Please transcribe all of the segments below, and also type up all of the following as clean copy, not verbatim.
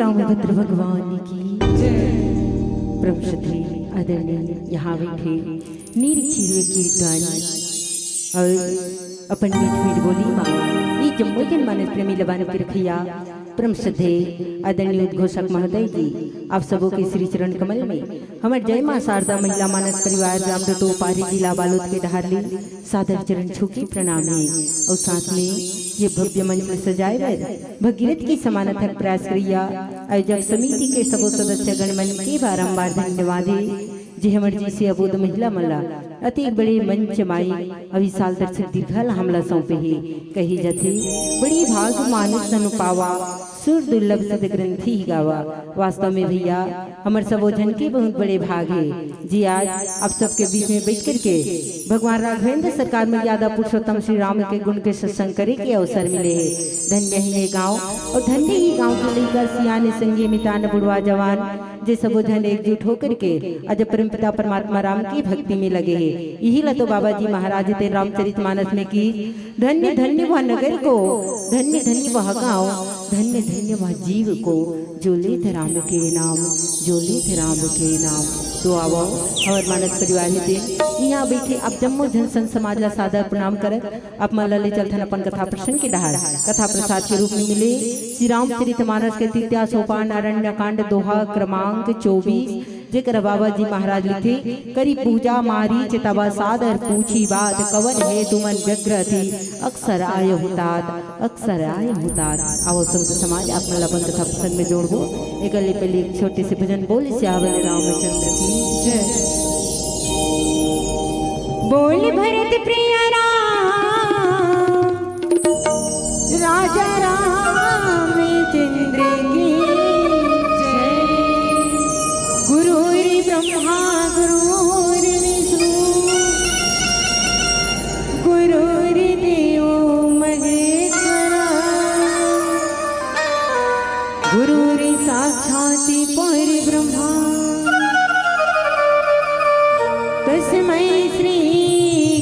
रामभद्र भगवान की परम श्रद्धेय आदरणीय यहाँ बैठे नीर छीरुए कीर्तन और अपन मीठ मीठ बोली माँ ये जम्मू के मानस प्रेमी लबान के रखिया परम श्रद्धेय आदरणीय उद्घोषक महोदय जी आप सबों के श्री चरण कमल में हमारे जय मां शारदा महिला मानस परिवार रामदतो पारी जिला बालोद के डहारली सादर चरण छुकी प्रणाम है और साथ में ये भव्य मंच सजाए गए भगीरथ की समानार्थक प्रयास क्रिया आयोजक समिति के सबो सदस्य गणमन के बारंबार धन्यवाद जी हमारे जी से अबोध महिला मल्ला अति बड़े मंच माई अविशाल दर्शक दीर्घाल हमला सौंपे ही कही जाती बड़ी भाग मानस अनुपावा सुर दुर्लभ सद ग्रंथि ही गावा वास्तव में भैया हमारे सबोधन के बहुत बड़े भाग है जी आज आप सबके बीच में बैठ करके भगवान राघवेंद्र सरकार में यादव पुरुषोत्तम श्री राम के गुण के सत्संग करे के अवसर मिले है। धन्य ही ये गाँव और धन्य ही गाँव के लेकर सियाने संगी मितान बुढ़वा जवान जे सबोधन एकजुट होकर के अज परम पिता परमात्मा राम की भक्ति में लगे हैं। यही लतो बाबा जी महाराज ते रामचरितमानस में की धन्य धन्य वह नगर को धन्य धन्य वह गाँव धन्य धन्य वह जीव को जो लेत राम के नाम जो लेत राम के नाम। तो आओ और मानस परिवार थे यहाँ बैठे अब जम्मू जनसन समाज ला सादर प्रणाम कर अब मल्ले चलथन अपन कथा प्रसंग के डहार कथा प्रसाद के रूप में मिले श्री रामचरितमानस के तृतीय सोपान अरण्य कांड दोहा क्रमांक 24 जेकर बाबा जी महाराज लिखे करी पूजा मारी चितवा सादर पूछी बात कवन है तुमन व्यग्र थी अक्सर आय हुतात आओ संत समाज अपना लबन कथा प्रसंग में जोड़ो एक पहले एक छोटे से भजन बोल श्यावल रामचंद्र की जय। बोल भरत प्रिय राम राजा रामचंद्र की गुरुरि ब्रह्मा गुरुरि विष्णु गुरुरि देवो महेश्वरा गुरुरि साक्षात् परब्रह्मा तस्मै श्री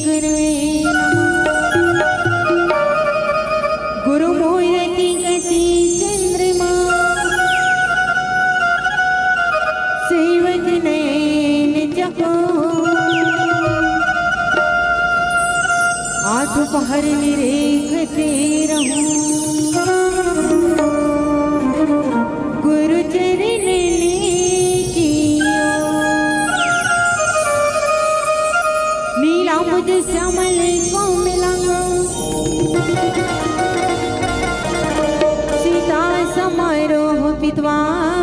गुरुवे नमः। गुरुमूर्ति गति चंद्रमा सेवक नैन जको आठ पहर निरेखते रहूं गुरु चरण नीला मुझ श्यामल को मिलांगा सीता समारोह पितवा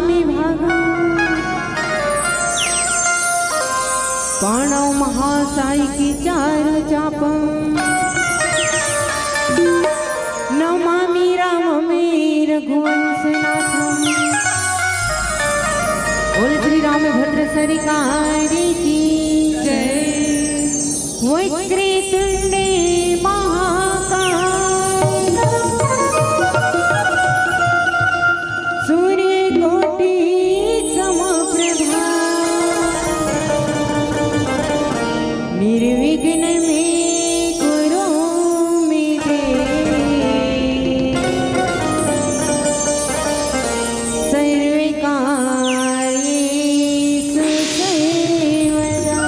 में भागा पाणव महासाई की चार चापम नमामि राम में रघुवंश नाथम। बोल श्री रामभद्र सरकार की जय। वक्रतुंडे महाकाय सूर्यकोटि समप्रभा निर्विघ्न में कुरु मे देव सर्व कार्येषु सर्वदा।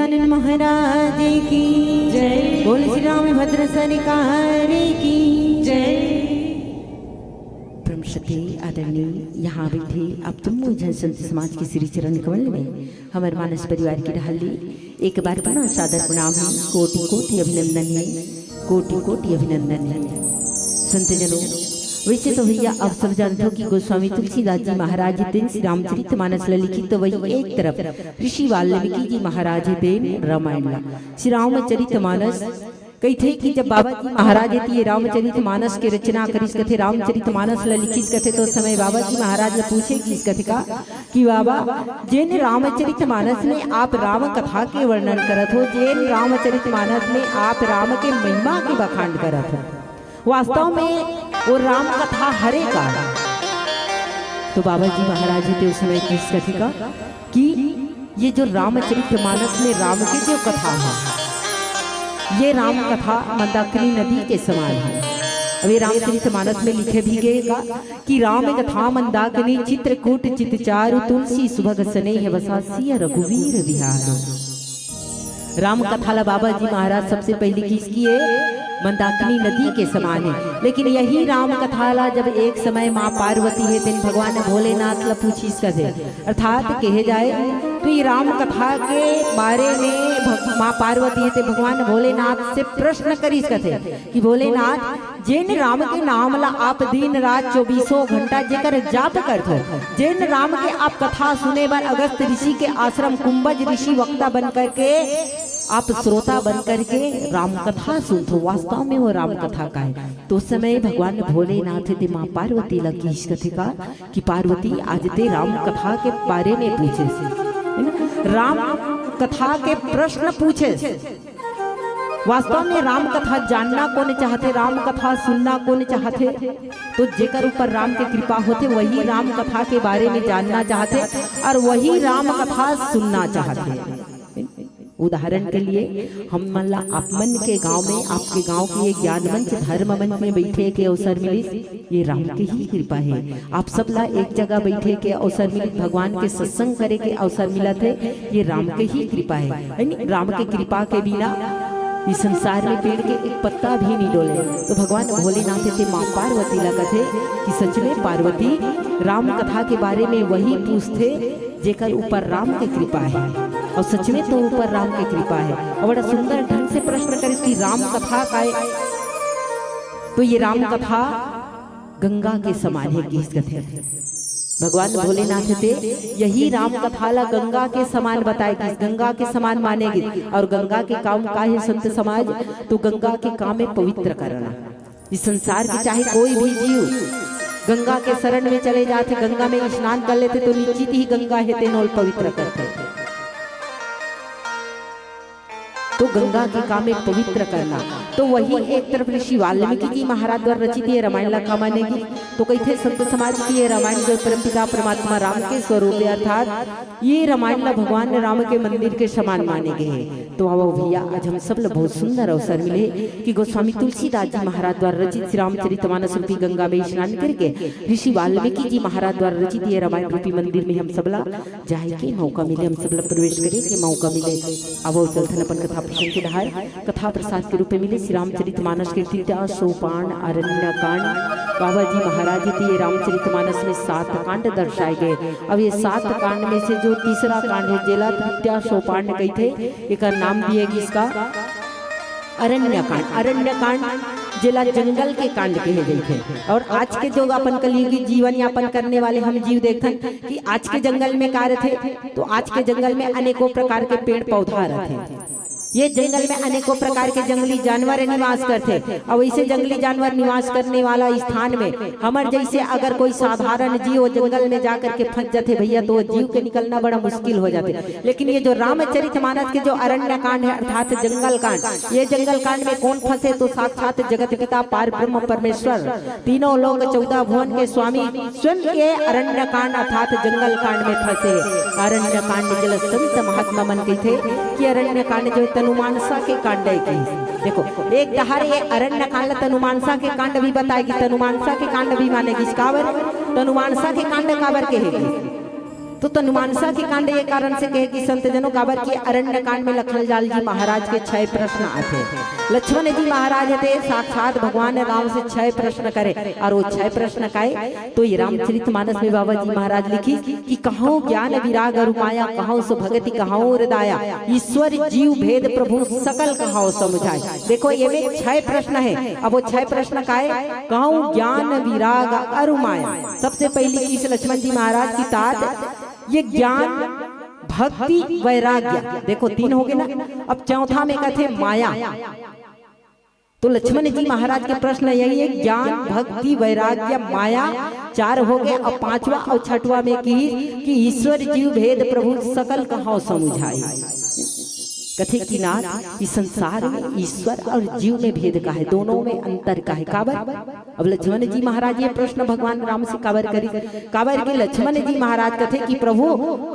गजानन महाराज की जय। बोल श्री रामभद्र सरकार की जय। परम श्रद्धेय आदरणीय यहाँ बैठे अब तुम मुझे संत समाज के श्री चरण कमल में हमारे मानस परिवार की ढाली एक बार पुनः सादर प्रणाम है। कोटि कोटि अभिनंदन है, कोटि कोटि अभिनंदन है। संत जनों, वैसे तो भैया आप सब जानते हो कि गोस्वामी तुलसीदास जी महाराज देन श्री रामचरितमानस लिखित, तो वही एक तरफ ऋषि वाल्मीकि जी महाराज देन रामायण ला श्री रामचरितमानस कही थे कि जब बाबा जी महाराज ये रामचरितमानस के रचना करिस कथे, रामचरितमानस लिखिस कथे, तो समय बाबा जी महाराज ने पूछे कि इस कथे का कि बाबा जिन रामचरितमानस में आप राम कथा के वर्णन करत हो, जिन रामचरितमानस में आप राम के महिमा के बखान करत हो, वास्तव में वो राम कथा हरे का। तो बाबा जी महाराज थे उस समय किस कथे का कि ये जो रामचरितमानस में राम की जो कथा है, ये राम कथा मंदाकिनी नदी के समान है। अब ये रामचरितमानस में लिखे भी गएगा कि राम कथा मंदाकिनी चित्रकूट चितचारु तुलसी सुभग स्नेह बसा सिया रघुवीर विहार। राम कथा ला बाबा जी महाराज सबसे पहले किसकी है? मंदाकिनी नदी के समान है। लेकिन यही राम कथा ला जब एक समय माँ पार्वती है दिन भगवान भोलेनाथ ला पूछीस कथे, अर्थात कहे जाए तो ये राम कथा के बारे में माँ पार्वती है भगवान भोलेनाथ से प्रश्न करीस कथे कि भोलेनाथ जिन राम के नाम ला आप दिन रात 24 घंटा जेकर जाप करते हो, जिन राम के आप कथा सुने बार अगस्त ऋषि के आश्रम कुंभज ऋषि वक्ता बन करके आप श्रोता बन करके राम कथा सुनते हो, वास्तव में वो राम कथा का है। तो उस समय भगवान भोलेनाथ थे माँ पार्वती लगी इस कथे का कि पार्वती आज ते राम कथा के बारे में पूछे, राम कथा के प्रश्न पूछे। वास्तव में राम कथा जानना कौन चाहते, राम कथा सुनना कौन चाहते, तो जेकर ऊपर राम के कृपा होते वही राम कथा के बारे में जानना चाहते और वही राम कथा सुनना चाहते। उदाहरण के लिए हम मल्ला आप मन के गांव में आपके गांव की एक ज्ञान मंच धर्म मंच में बैठे के अवसर मिली, ये राम की ही कृपा है। आप सब ला एक जगह बैठे के अवसर मिली, भगवान के सत्संग करे के अवसर मिला थे, ये राम के ही कृपा है। राम के कृपा के बिना इस संसार में पेड़ के एक पत्ता भी नहीं डोले। तो भगवान भोलेनाथ थे माँ पार्वती लगा थे कि सच में पार्वती राम कथा के बारे में वही पूछते जेकर ऊपर राम की कृपा है, और सच में तो ऊपर राम की कृपा है। और बड़ा सुंदर ढंग से प्रश्न करे कि राम कथा का है, तो ये राम कथा गंगा के समान है। किस कथे भगवान भोलेनाथ थे यही राम कथा ला गंगा के समान बताए कि गंगा के समान मानेगी। और गंगा के काम का है संत समाज, तो गंगा के काम में पवित्र करना। इस संसार के चाहे कोई भी जीव गंगा के शरण में चले जाते, गंगा में स्नान कर लेते, तो निश्चित ही गंगा है तेनोल पवित्र करते। तो गंगा के काम में पवित्र करना, तो वही एक तरफ ऋषि वाल्मीकि जी महाराज द्वारा रचित ये रामायण ला मानेगी। तो कहते संत समाज की ये रामायण जो परमपिता परमात्मा राम के स्वरूप है, अर्थात ये रामायण ला भगवान राम के मंदिर के समान माने गए। तो आओ भैया आज हम सब लोग बहुत सुंदर अवसर मिले कि गोस्वामी तुलसीदास जी महाराज द्वारा रचित श्री रामचरितमानस रूपी गंगा में स्नान करके ऋषि वाल्मीकि जी महाराज द्वारा रचित ये रामायण रूपी मंदिर में हम सबला जाए के मौका मिले, हम सबला प्रवेश करे के मौका मिले। अब चलथन अपन कथा प्रसंग के दहार कथा प्रसाद के रूप में मिले श्री रामचरितमानस के तृतीय सोपान अरण्य कांड। बाबा जी महाराज जी रामचरितमानस में 7 कांड दर्शाए गए। अब ये 7 कांड में से जो तीसरा कांड है जेला तृतीय सोपान कही थे, एक नाम दिएगी इसका अरण्य कांड। अरण्य कांड जिला जंगल के कांड कहे गए थे। और आज के जो अपन कलयुगी जीवन यापन करने वाले हम जीव देखते कि आज के जंगल में कार्य थे, तो आज के जंगल में अनेकों प्रकार के पेड़ पौधा रहते। ये जंगल में अनेकों प्रकार के जंगली जानवर निवास करते। और वैसे जंगली जानवर निवास करने वाला स्थान में हमर जैसे अगर कोई साधारण जीव जंगल में जाकर के फंस जाते भैया, तो जीव के निकलना बड़ा मुश्किल हो जाते। लेकिन ये जो रामचरितमानस के जो अरण्य कांड है अर्थात जंगल कांड, ये जंगल कांड में कौन फंसे तो साक्षात जगत पिता पार ब्रह्म परमेश्वर तीनों लोग 14 भुवन के स्वामी स्वयं के अरण्य कांड अर्थात जंगल कांड में फंसे। अरण्य कांड जल संत महात्मा मन कहते कि अरण्य कांड जो तनुमानसा के कांड है की। देखो एक दहार ये अरण्य कांड तनुमानसा के कांड भी बताएगी, तनुमानसा के कांड भी मानेगी। काबर तनुमानसा के कांड काबर के है तो तनुमानसा के कांड ये कारण से कहे कि संत जनों काबर की अरण्य कांड में लखनलाल जी महाराज के 6 प्रश्न आते। लक्ष्मण जी महाराज थे साक्षात भगवान राम से 6 प्रश्न करे और वो 6 प्रश्न काए तो ये रामचरितमानस में बाबा जी महाराज लिखी कि कहो ज्ञान विराग और माया, कहो सो भगति, कहो हृदया, ईश्वर जीव भेद प्रभु सकल कहो समझाए। देखो ये में 6 प्रश्न है। अब वो 6 प्रश्न काए, कहो ज्ञान विराग और माया। सबसे पहले की लक्ष्मण जी महाराज की तात ये ज्ञान भक्ति वैराग्य, देखो 3 हो गए ना। अब चौथा में कहते माया, तो लक्ष्मण जी महाराज के प्रश्न यही है ज्ञान भक्ति वैराग्य माया 4 हो गए। अब 5वां और 6वां में की कि ईश्वर जीव भेद प्रभु सकल कहो समझाए। कथे की नाथ इस संसार में ईश्वर और जीव में भेद का है, दोनों में अंतर का है। काबर अब लक्ष्मण जी महाराज ये प्रश्न भगवान राम से काबर करी, काबर के लक्ष्मण जी महाराज कथे कि प्रभु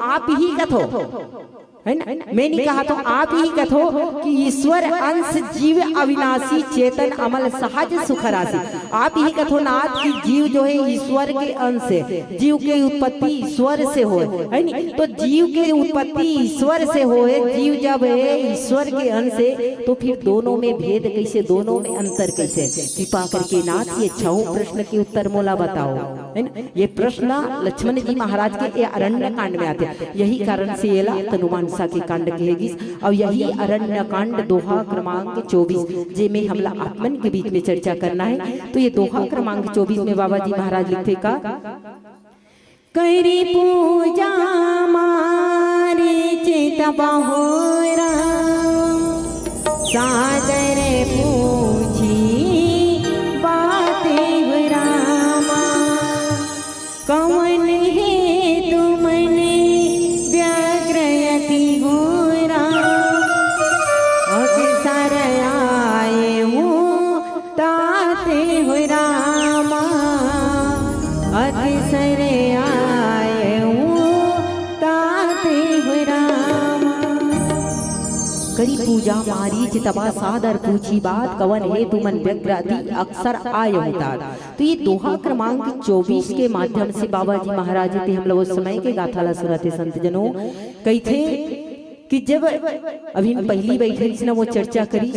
आप ही कथो है ना, मैं नहीं कहा तो आप ही कथो कि ईश्वर अंश जीव अविनाशी चेतन अमल सहज सुख राशि। आप ही कथो नाथ कि जीव जो है ईश्वर के अंश है, जीव की उत्पत्ति ईश्वर से हो है नी, तो जीव की उत्पत्ति ईश्वर से हो है। जीव जब है ईश्वर के अंश है तो फिर दोनों में भेद कैसे, दोनों में अंतर कैसे। कृपा करके नाथ ये 6 प्रश्न के उत्तर मोला बताओ है ना। ये प्रश्न लक्ष्मण जी महाराज के अरण्य कांड में आते, यही कारण से ये तनुमान के कांड कहेगी। और यही अरण्य कांड दोहा क्रमांक 24 जे में हमला आत्मन के बीच में चर्चा करना है। तो ये दोहा क्रमांक 24 में बाबा जी महाराज लिखते का करी पूजा मारे चितबा होरा सादर पूछी बातें रामा कौन है तुमने करी पूजा मारी चितबा सादर पूछी बात कवन है तुमन व्यग्रति अक्सर आय होता। तो ये दोहा क्रमांक 24 के माध्यम से बाबा जी महाराज थे हम लोग उस समय के गाथाला सुनाते संत जनों कही थे कि जब अभी पहली बैठक ना वो चर्चा करी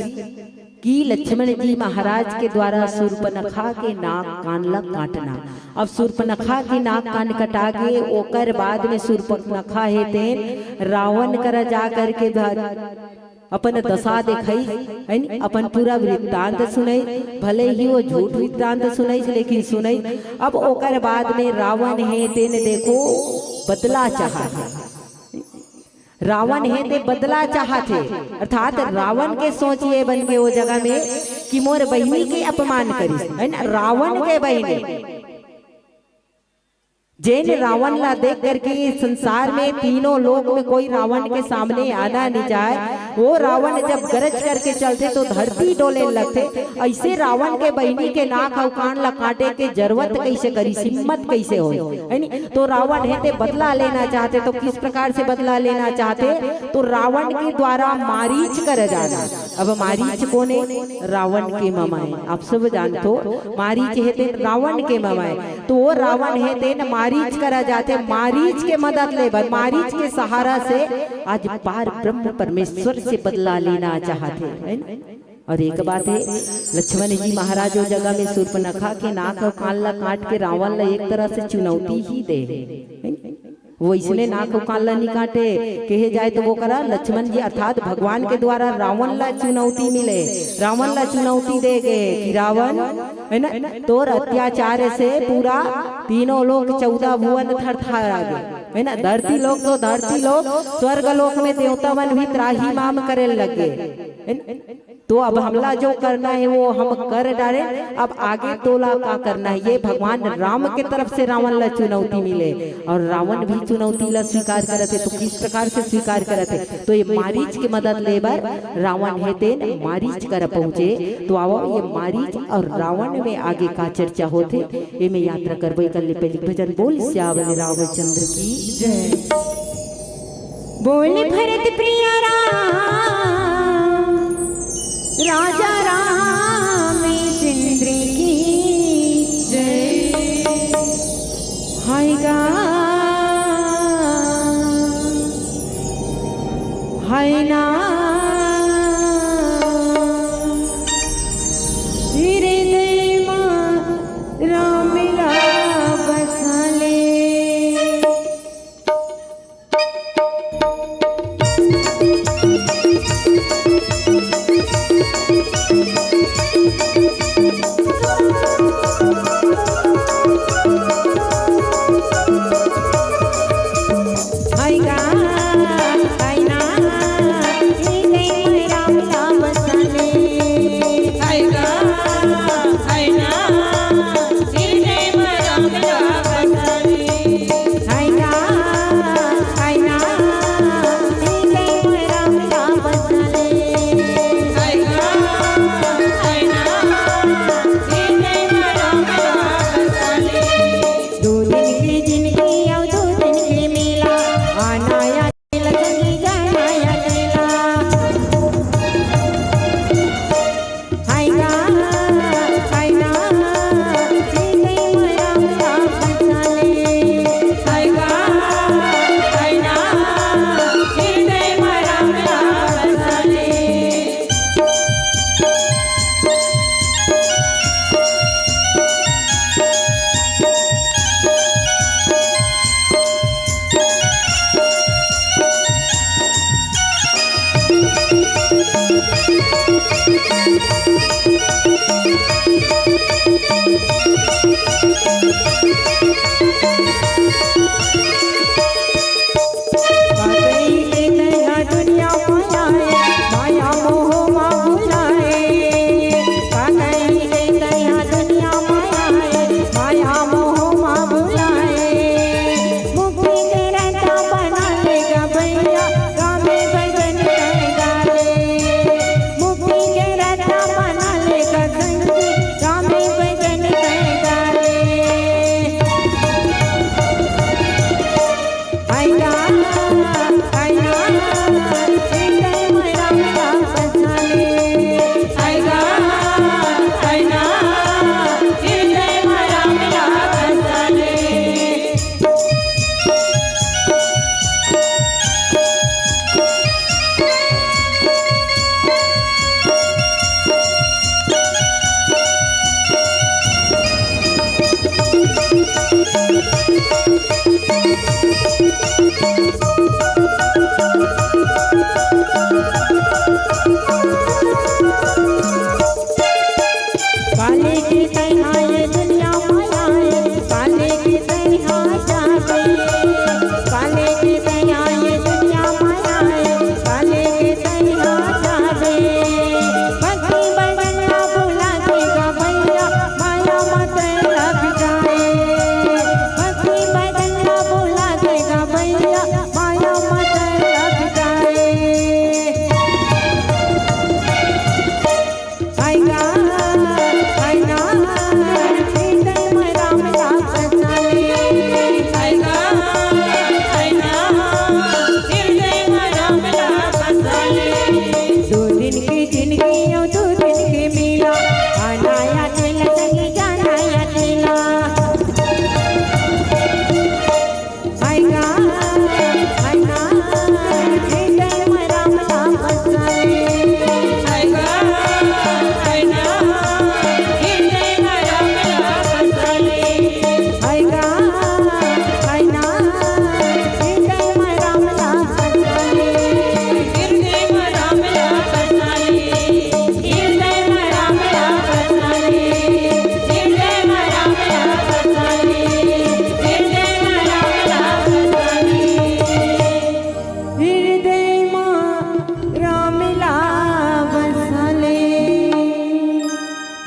कि लक्ष्मण जी महाराज के द्वारा शूर्पणखा के नाक कान ला काटना। अब शूर्पणखा के नाक कान कटा के ओकर बाद में शूर्पणखा है तेन रावण कर जा करके अपन दशा दिखाई है, अपन पूरा वृत्तांत सुनाई, भले ही वो झूठ वृत्तांत सुनाई लेकिन सुनाई। अब ओकर बाद में रावण है तेन देखो बदला चाहा है, रावण है ते बदला चाहते, अर्थात रावण के सोच ये बन के वो जगह में कि मोर बहनी के अपमान करी है ना। रावण के बहनी जैन रावण ला देख करके संसार में तीनों लोक में कोई रावण के सामने आना नहीं जाए। वो रावण जब गरज करके चलते तो धरती डोले लगते। ऐसे रावण के बहनी के नाक और कान ला काटे के जरूरत कैसे करी, हिम्मत कैसे हो है नी। तो रावण है ते बदला लेना चाहते, तो किस प्रकार से बदला लेना चाहते, तो रावण के द्वारा मारीच कर जाना। अब मारीच कौन है, रावण के मामा है, आप सब जानते हो मारीच है ते रावण के मामा है। तो वो रावण है ते मारीच करा जाते, मारीच के मदद ले, मारीच के सहारा से आज पार ब्रह्म परमेश्वर से बदला लेना चाहते हैं। और एक बात है लक्ष्मण जी महाराज वो जगह में शूर्पणखा के नाक और कान ला काट के रावण ला एक तरह से चुनौती ही दे। वो इसने नाक और कान ला नहीं काटे कहे जाए तो वो करा लक्ष्मण जी अर्थात भगवान के द्वारा रावण ला चुनौती मिले, रावण ला चुनौती दे गए कि रावण है ना तोर अत्याचार से पूरा तीनों लोग 14 भुवन थरथरा गए है ना। धरती लोग तो धरती लोग स्वर्ग लोक में देवतावन भी त्राही माम करे लगे। तो अब हमला जो करना है वो हम कर डाले। अब आगे तोला का करना है, ये भगवान राम के तरफ से रावण ला चुनौती मिले और रावण भी चुनौती ला स्वीकार करते। तो किस प्रकार से स्वीकार करते, तो ये मारीच की मदद लेबर रावण है तेन मारीच कर पहुंचे। तो आओ ये मारीच और रावण में आगे का चर्चा होते, ये में यात्रा करबे कल पहली भजन बोल श्यावल रामचंद्र की जय। बोल भरत प्रिय राजा रामचंद्र की जय। हाय गा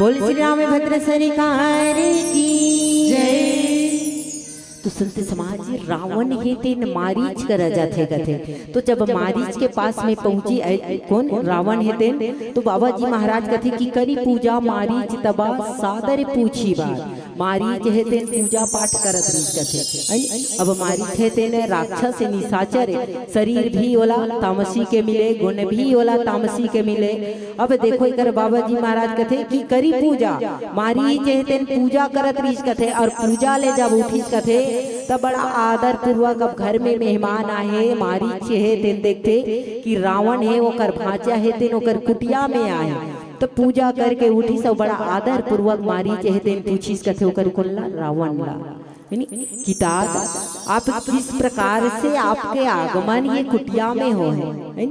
बोल श्री रामभद्र सरकार की जय। तो संत समाज रावण हे ते मारीच करा जाते कथे। तो जब मारीच के पास में पहुंची कौन रावण हे ते, तो बाबा जी महाराज कथे कि करी पूजा मारीच तबा सादर पूछी बात। मारीच हे ते पूजा पाठ करत रही कथे। अब मारीच हे ते ने राक्षस निशाचर शरीर भी होला तामसी के मिले, गुण भी होला तामसी के मिले। अब देखो इकर बाबा जी महाराज कथे कि करी पूजा मारीच हे ते पूजा करत रही कथे। और पूजा ले जब उठी कथे तब बड़ा आदर पूर्वक अब घर में मेहमान आए मारीच है तेन देखते कि रावण है ओकर भांचा है तेन ओकर कुटिया में आए। तो पूजा करके उठी सब बड़ा आदर पूर्वक मारीच है तेन पूछीस कथे ओकर कुल्ला रावण ला किताब आप किस प्रकार से आपके आगमन ये कुटिया में हो है।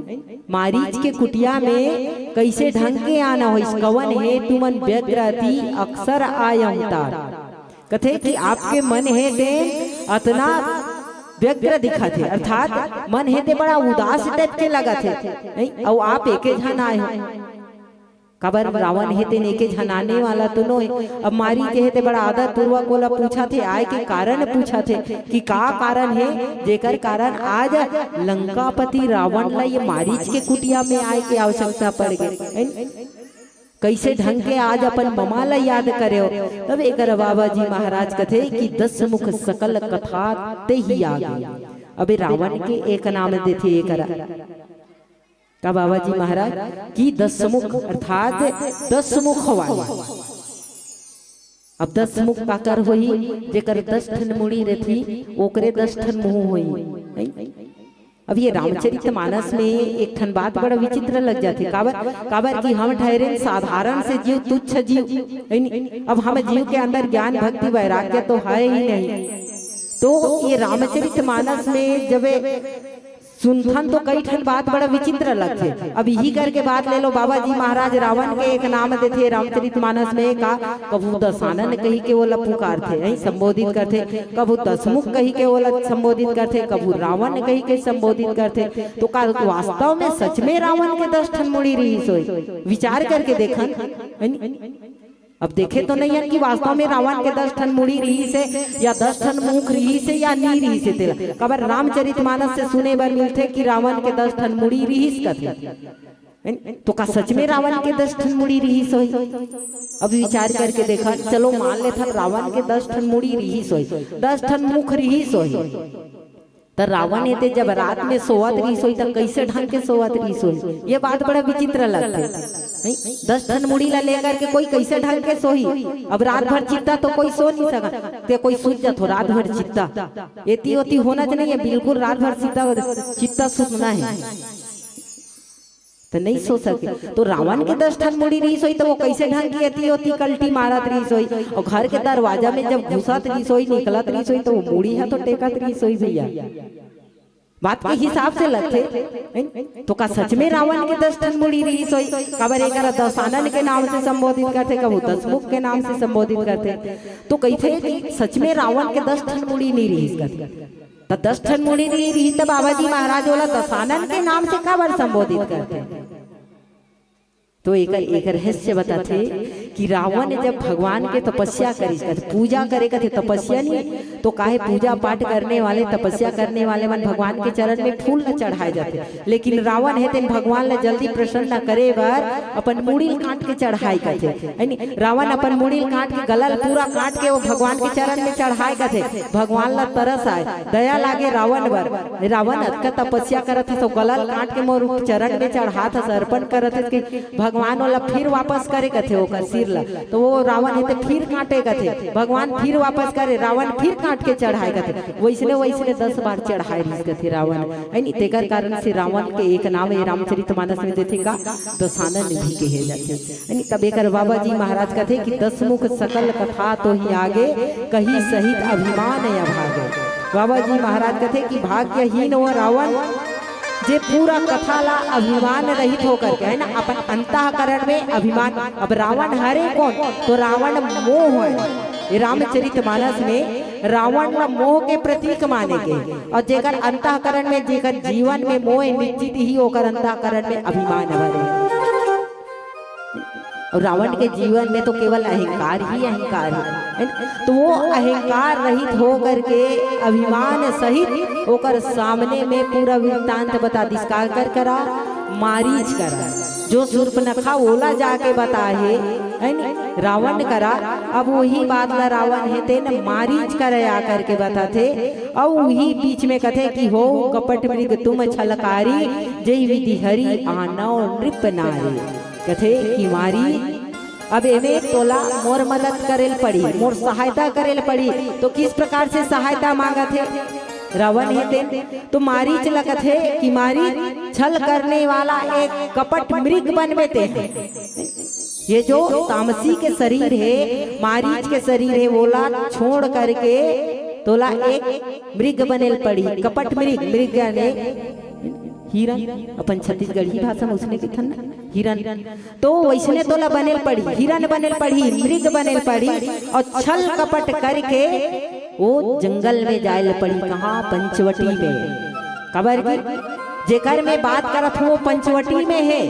मारीच के कुटिया में कैसे ढंग के आना हो इस कवन है तुमन व्यग्रति अक्सर आया उतार कथे कि आपके मन है ते अतना व्यग्र दिखा थे, अर्थात मन हेते बड़ा उदास टाइप के लगा थे। और आप एके झन आए हो, कबर रावण हेते नेके झनाने वाला तो नो है। अब मारी के हेते बड़ा आदर पूर्वक बोला पूछा थे, आए के कारण पूछा थे कि का कारण है जेकर कारण आज लंकापति रावण ला ये मारीच के कुटिया में आए के आवश्यकता पड़ गई। कैसे ढंग के आज अपन ममा ला याद करे हो। तब एक बाबा जी महाराज कथे कि 10 मुख सकल कथा ते ही आ गई। अबे रावण के एक नाम देते एक का बाबा जी महाराज की 10 मुख अर्थात 10 मुख वाले। अब 10 मुख काकर होई जेकर 10 ठन मुड़ी रहती ओकरे 10 ठन मुंह होई। अब ये रामचरितमानस में एक ठन बात बड़ा विचित्र लग जाती। काबर कि हम ठहरे साधारण से जीव, तुच्छ जीव। अब हम जीव के अंदर ज्ञान भक्ति वैराग्य तो है ही नहीं। तो ये रामचरितमानस में जब सुनथन तो कई ठन बात बड़ा विचित्र लगते। अब यही करके बात ले लो, बाबा जी महाराज रावण के एक नाम देते रामचरितमानस में का कभू दसानन कही के वो पुकारते संबोधित करते, कभू 10 मुख कही के वो संबोधित करते, कभू रावण कही के संबोधित करते। तो का वास्तव में सच में रावण के 10 ठन मुड़ी रही सोई, विचार करके देखन। अब देखे तो नहीं है कि वास्तव में रावण के 10 ठन मुड़ी रही से या 10 ठन मुख रही से या नी रही से तेला कबर रामचरितमानस से सुने बर मिलते कि रावण के 10 ठन मुड़ी रही कथे। तो का सच में रावण के 10 ठन मुड़ी रही सोई। अब विचार करके देखा, चलो मान ले था रावण के 10 ठन मुड़ी रही सोई, 10 ठन मुख रही सोई। तो रावण ये जब रात में सोवत रही सोई तो कैसे ढंग के सोवत रही सोई, ये बात बड़ा विचित्र लगते। 10 ठन मुड़ी ला लेकर के कोई कैसे ढंग के सोही। अब रात भर चित्ता तो कोई सो नहीं सका, ते कोई सूझ जात हो रात भर चित्ता एती होती होना नहीं है, बिल्कुल रात भर चित्ता सुतना है तो नहीं सो सके। तो रावण के 10 ठन मुड़ी रही सोई तो वो कैसे ढंग की एती होती कल्टी मारत रही सोई। और घर के दरवाजा में जब घुसत रही सोई निकलत रही सोई तो वो मुड़ी है तो टेकत रही सोई भैया, बात के हिसाब से लगते। तो का सच में रावण के 10 ठन मुड़ी रही सोई। कबर एक दसानन के नाम से संबोधित करते, कबू 10 मुख के नाम से संबोधित करते। तो कहते कि सच में रावण के 10 ठन मुड़ी नहीं रही। तो 10 ठन मुड़ी नहीं रही तो बाबा जी महाराज बोला दसानन के नाम से कबर संबोधित करते। तो एक रहस्य बताते कि रावण ने जब भगवान के तपस्या करी पूजा करे थे, तपस्या नहीं तो काहे पूजा पाठ करने वाले तपस्या करने वाले मन भगवान के चरण में फूल न चढ़ाए जाते। लेकिन रावण है तेन भगवान ने जल्दी प्रसन्न करे बर अपन मुड़ील काट के चढ़ाई करते। रावण अपन मुड़ील काट के गलल पूरा काट के वो भगवान के चरण में चढ़ाए करते। भगवान ला तरस आए, दया लागे रावण बर। रावण अतका तपस्या करत है तो गलल काट के मोर चरण में चढ़ात अर्पण करत है भगवान वाला फिर वापस करे कथे ओकर सिर ला। तो वो रावण है फिर काटे कथे, भगवान फिर वापस करे, रावण फिर काट के चढ़ाए कथे। वैसने 10 बार चढ़ाए रही कथे रावण। तेकर कारण से रावण के एक नाम है रामचरितमानस में देथे का दसानन भी कहे जाते। तब एक बाबा जी महाराज कथे कि 10 मुख सकल कथा तो ही आगे कही सहित अभिमान या भागे। बाबा जी महाराज कथे कि भाग्यहीन वो रावण जे पूरा कथा ला अभिमान रहित होकर के है ना अपन अंतःकरण में अभिमान। अब रावण हरे कौन तो रावण मोह है। रामचरितमानस में रावण ला मोह के प्रतीक माने के और जेकर अंतःकरण में जेकर जीवन में मोह निश्चित ही होकर अंतःकरण में अभिमान है। और रावण के जीवन में तो केवल अहंकार ही अहंकार है। तो वो अहंकार रहित हो करके अभिमान सहित होकर सामने में पूरा वृत्तांत बता दिस्कार कर करा मारीच करा जो शूर्पणखा ओला जाके बताए है रावण करा। अब वही बात ला रावण है तेन मारीच करे आकर के बताते। और वही बीच में कथे कि हो कपट मृग तुम छलकारी जय विधि हरि आनौ नृप नारी। कथे कि मारी अब एमे तोला मोर मदद करेल पड़ी, मोर सहायता करेल पड़ी। तो किस प्रकार से सहायता मांगा थे रावण ही तेन। तो मारीच लगत है कि मारी छल करने वाला एक कपट मृग बनवे थे। ये जो तामसी के शरीर है मारीच के शरीर है बोला छोड़ करके तोला एक मृग बनेल पड़ी कपट मृग। मृग ने हिरन अपन छत्तीसगढ़ी भाषा में उसने किथन हिरन। तो वैसने तोला बनेल पड़ी हिरन बनेल पड़ी मृग बनेल पड़ी और छल कपट करके वो जंगल में जायल पड़ी, कहाँ? पंचवटी में। खबर की जेकर में बात करत हूँ वो पंचवटी में है,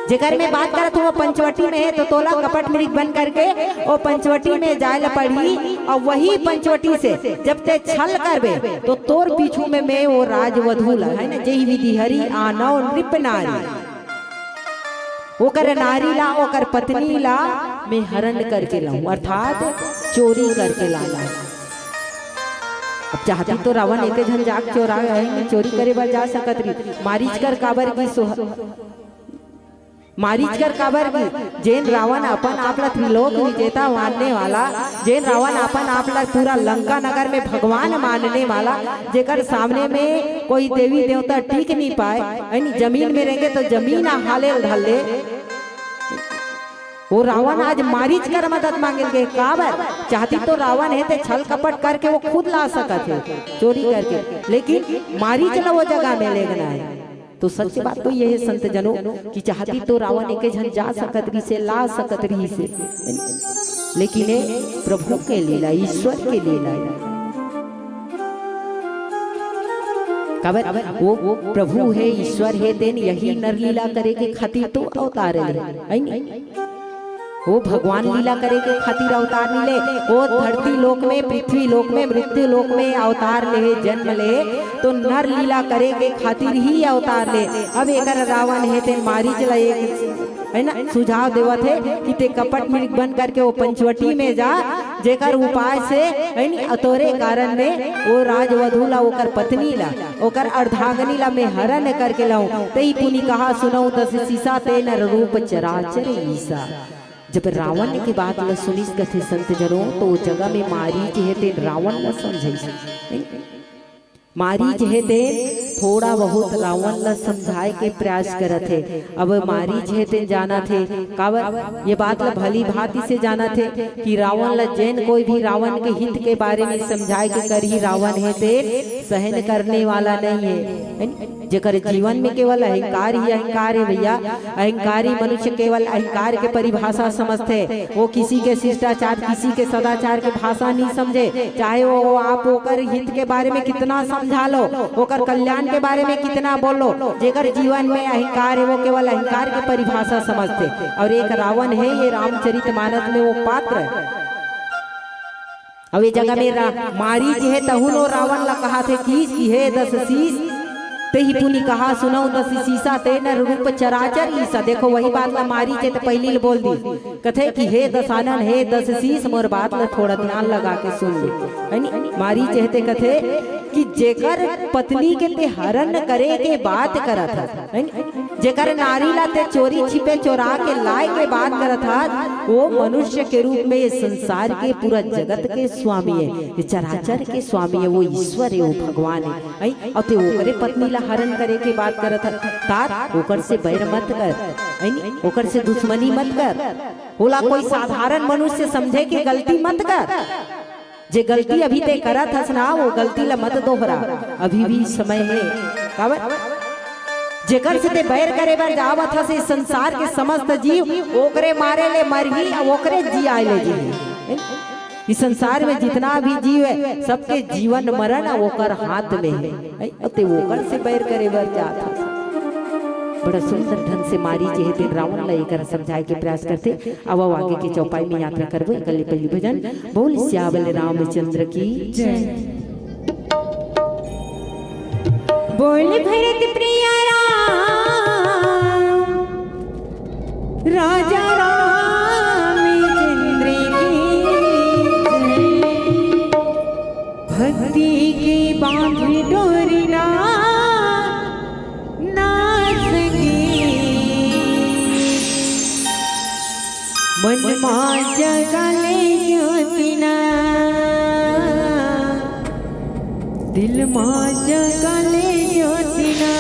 जेकर में बात करत हूँ वो पंचवटी में है। तो तोला कपट मृग बन करके वो पंचवटी में जायल पड़ी, और वही पंचवटी से जब ते छल करबे तो तोर पीछू में मैं वो राजवधू ला, है ना, जही विधि हरि आनव नृप नारी, ओकर नारी ला ओकर पत्नी ला मैं हरण करके लाऊं, अर्थात चोरी करके लाना। अब चाहती तो रावण एक झन जाग चोरा चोरी करे बर जा सकत रही, मारीच कर काबर की मारीच कर काबर की जेन रावण अपन आपला त्रिलोक विजेता मानने वाला, जेन रावण अपन आपला पूरा लंका नगर में भगवान मानने वाला, जेकर सामने में कोई देवी देवता टिक नहीं पाए, जमीन में रहेंगे तो जमीन हाले ढाले, वो रावण आज मारीच कर मदद मांगे के काबर? चाहती तो रावण है ते छल कपट करके वो खुद ला सकत है चोरी करके, लेकिन मारीच ला वो जगह में ले गना है। तो सच्ची बात तो ये है संत जनों कि चाहती तो रावण एक झन जा सकत रही से, ला सकत रही से, लेकिन प्रभु के लीला, ईश्वर के लीला काबर? वो प्रभु है, ईश्वर है, तेन यही नर लीला करे के खातिर तो अवतार है, वो भगवान लीला करे के खातिर अवतार नहीं ले, वो धरती लोक में, पृथ्वी लोक में, मृत्यु लोक में अवतार ले, जन्म ले, तो नर लीला करे के खातिर ही अवतार ले। अब एक रावण है ते मारी चला, है ना, सुझाव देवत है कि ते कपट मृग बन करके वो पंचवटी में जा, जेकर उपाय से है नी अतोरे कारण में वो राजवधू ला ओकर पत्नी ला ओकर अर्धांगिनी ला मैं हरण करके लाऊं, तई पुनि कहा सुनऊ दस सीसा ते नर रूप चराचर ईसा। जब रावण की बात ल सुनिस कथे संत जनों तो वो जगह में मारीच है ते रावण ल समझाई, मारीच है ते थोड़ा बहुत रावण ल समझाए के प्रयास करत है। अब मारीच है ते जाना थे काबर ये बात ल भली भांति से जाना थे कि रावण ल जैन कोई भी रावण के हित के बारे में समझाए के कर ही रावण है ते सहन करने वाला नहीं है, जेकर जीवन में केवल अहंकार ही अहंकार है भैया। अहंकारी मनुष्य केवल अहंकार के परिभाषा समझते, वो किसी के शिष्टाचार, किसी के सदाचार के भाषा नहीं समझे, चाहे वो आप ओकर हित के बारे में कितना समझा लो, ओकर कल्याण के बारे में कितना बोलो, जेकर जीवन में अहंकार है वो केवल अहंकार के परिभाषा समझते। और एक रावण है, ये रामचरितमानस में वो पात्र है। अब ये जगह में मारीच है तहुनो रावण ला कहा थे कि हे दस शीस ते ही पुनि कहा सुनऊ दस सीसा ते नर रूप चराचर ईसा। देखो वही बात ला मारी चे तो पहली बोल दी, कथे कि हे दसानन हे दस शीस, मोर बात ला थोड़ा ध्यान लगा के सुन ली, है नी। मारी चहते कथे कि जेकर पत्नी के ते हरण करे के बात करत है, जेकर नारी ला ते चोरी छिपे चोरा के लाए के बात करत है, वो मनुष्य के रूप में संसार के पूरा जगत के स्वामी है, चराचर के स्वामी है, वो ईश्वर है, वो भगवान है। और ते ओकरे पत्नी ला हरण करे के बात करत है, तात ओकर से बैर मत कर, ओकर से दुश्मनी मत कर, बोला कोई साधारण मनुष्य समझे कि गलती मत कर, जे गलती अभी ते करत हस ना वो गलती ला मत दोहरा, अभी भी समय है। काबर जेकर से ते बैर करे बर जावत हस इस संसार के समस्त जीव, ओकरे मारे ले मरही, ओकरे जिया ले जी। इस संसार में जितना भी जीव है सबके जीवन मरण ओकर हाथ में है, ते ओकर से बैर करे बर जात हस। बड़ा सुंदर ढंग से मारी जे दिन रावण ला एकर समझाए के प्रयास करते। अब आगे के चौपाई में यात्रा करबो। कल पहली भजन बोल श्यावल रामचंद्र की जय। बोल भरत प्रिय राम राजा रामचंद्र की जय। भक्ति की बांध डोरना मन मां जगले ज्योतिना, दिल मां जगले ज्योतिना।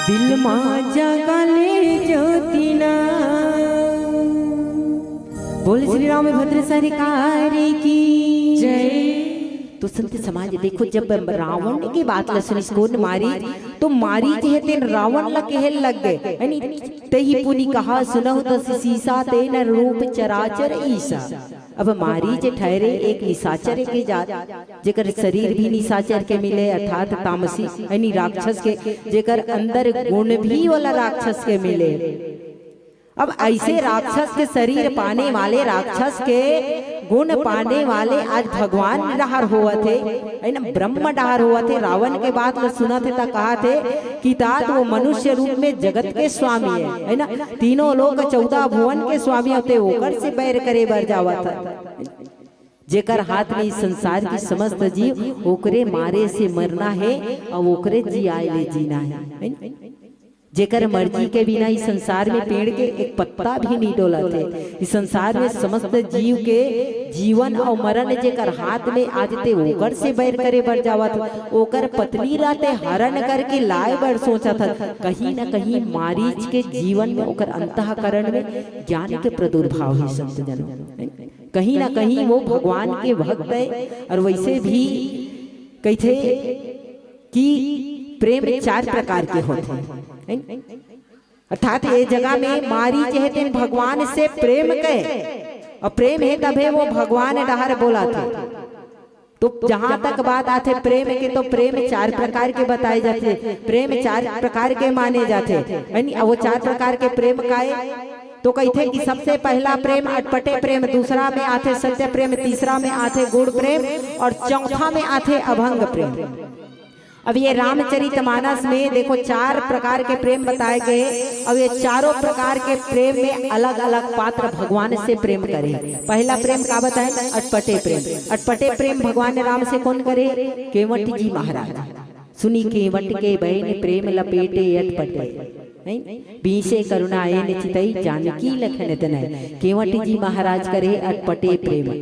दिल माँ जगले ज्योतिना। बोल श्री राम भद्र सरकार की जय। तो संत समाज देखो, जब रावण की बात लसन इसको मारी तो मारी जे तेन रावण लगे लग गए यानी तही पुनि कहा सुनहु दस सीसा तेन रूप चराचर ईसा। अब मारी जे ठहरे एक निशाचर के जात, जेकर शरीर भी निशाचर के मिले अर्थात तामसी यानी राक्षस के, जेकर अंदर गुण भी वाला राक्षस के मिले। अब ऐसे राक्षस के शरीर पाने वाले, राक्षस के गुण पाने वाले आज भगवान डहार हुआ थे, है ना, ब्रह्म डहार हुआ थे। रावण के बात सुना थे तो कहा थे कि तात वो मनुष्य रूप में जगत के स्वामी है ना, तीनों लोग 14 भुवन के स्वामी होते, ओकर से बैर करे बर जावा था। जेकर हाथ में इस संसार की समस्त जीव, ओकरे मारे से मरना है और ओकरे जी आए ले जीना है। जेकर मर्जी के बिना इस संसार में पेड़ के एक पत्ता भी नहीं डोलते। इस संसार में समस्त जीव के जीवन और मरण जेकर हाथ में आज ते ओकर से बैर करे बर जावत, ओकर पत्नी रहते हरण करके लाए बर सोचा था। कहीं न कहीं मारीच के जीवन में ओकर अंतःकरण में ज्ञान के प्रादुर्भाव है संत जनों। कहीं ना कहीं वो भगवान के भक्त है। और वैसे भी कहते कि प्रेम 4 प्रकार के होते हैं, अर्थात ये जगह में मारी चाहते भगवान से प्रेम के, और प्रेम है तभे वो भगवान डहार बोला था। तो जहां तक बात आते प्रेम के, तो प्रेम 4 प्रकार के बताए जाते, प्रेम 4 प्रकार के माने जाते। वो 4 प्रकार के प्रेम काए तो कहते कि सबसे पहला प्रेम अटपटे प्रेम, दूसरा में आते सत्य प्रेम, तीसरा में आते गुण प्रेम, और चौथा में आते अभंग प्रेम। अब ये रामचरितमानस में देखो 4 प्रकार के प्रेम बताए गए। अब ये चारों प्रकार के प्रेम में अलग अलग पात्र भगवान से प्रेम करे। पहला प्रेम का बताए अटपटे प्रेम। अटपटे प्रेम भगवान राम से कौन करे? केवट जी महाराज। सुनी केवट के बहन प्रेम लपेटे अटपटे, बीसे करुणाए चितई जानकी लखन तनय। केवट जी महाराज करे अटपटे प्रेम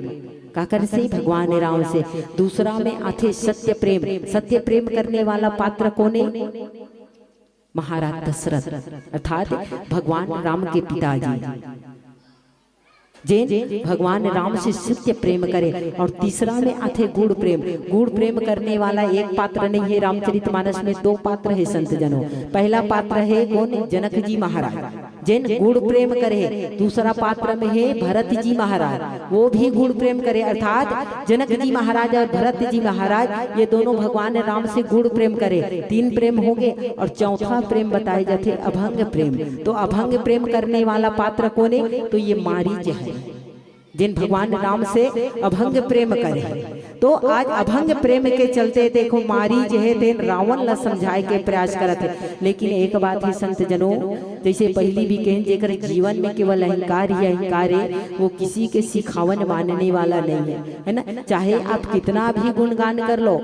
काकर से भगवान राम से। दूसरा में आथे सत्य प्रेम। सत्य प्रेम करने वाला पात्र कोने? महाराज दशरथ, अर्थात भगवान राम के पिताजी, जे भगवान राम से सत्य प्रेम करे। और तीसरा में आथे गुण प्रेम। गुण प्रेम करने वाला एक पात्र नहीं है रामचरितमानस में, 2 पात्र है संत जनों। पहला पात्र है कौन? जनक जी महाराज, जिन गुण प्रेम करे। दूसरा पात्र में है भरत जी महाराज, वो भी गुण प्रेम करे। अर्थात जनक जी महाराज और भरत जी महाराज ये दोनों भगवान राम से गुण प्रेम करे। 3 प्रेम हो गए। और चौथा प्रेम बताए जाते अभंग प्रेम। तो अभंग प्रेम करने वाला पात्र कौन है? तो ये मारीच है, जिन भगवान राम से अभंग प्रेम करे। तो आज अभंग प्रेम के चलते देखो मारी जे है तेन रावण ला समझाए के प्रयास करत है। लेकिन एक बात है संत जनों, जैसे पहली भी कहें, जेकर जीवन में केवल अहंकार ही अहंकार है, वो किसी के सिखावन मानने वाला नहीं है, है ना। चाहे आप कितना भी गुणगान कर लो,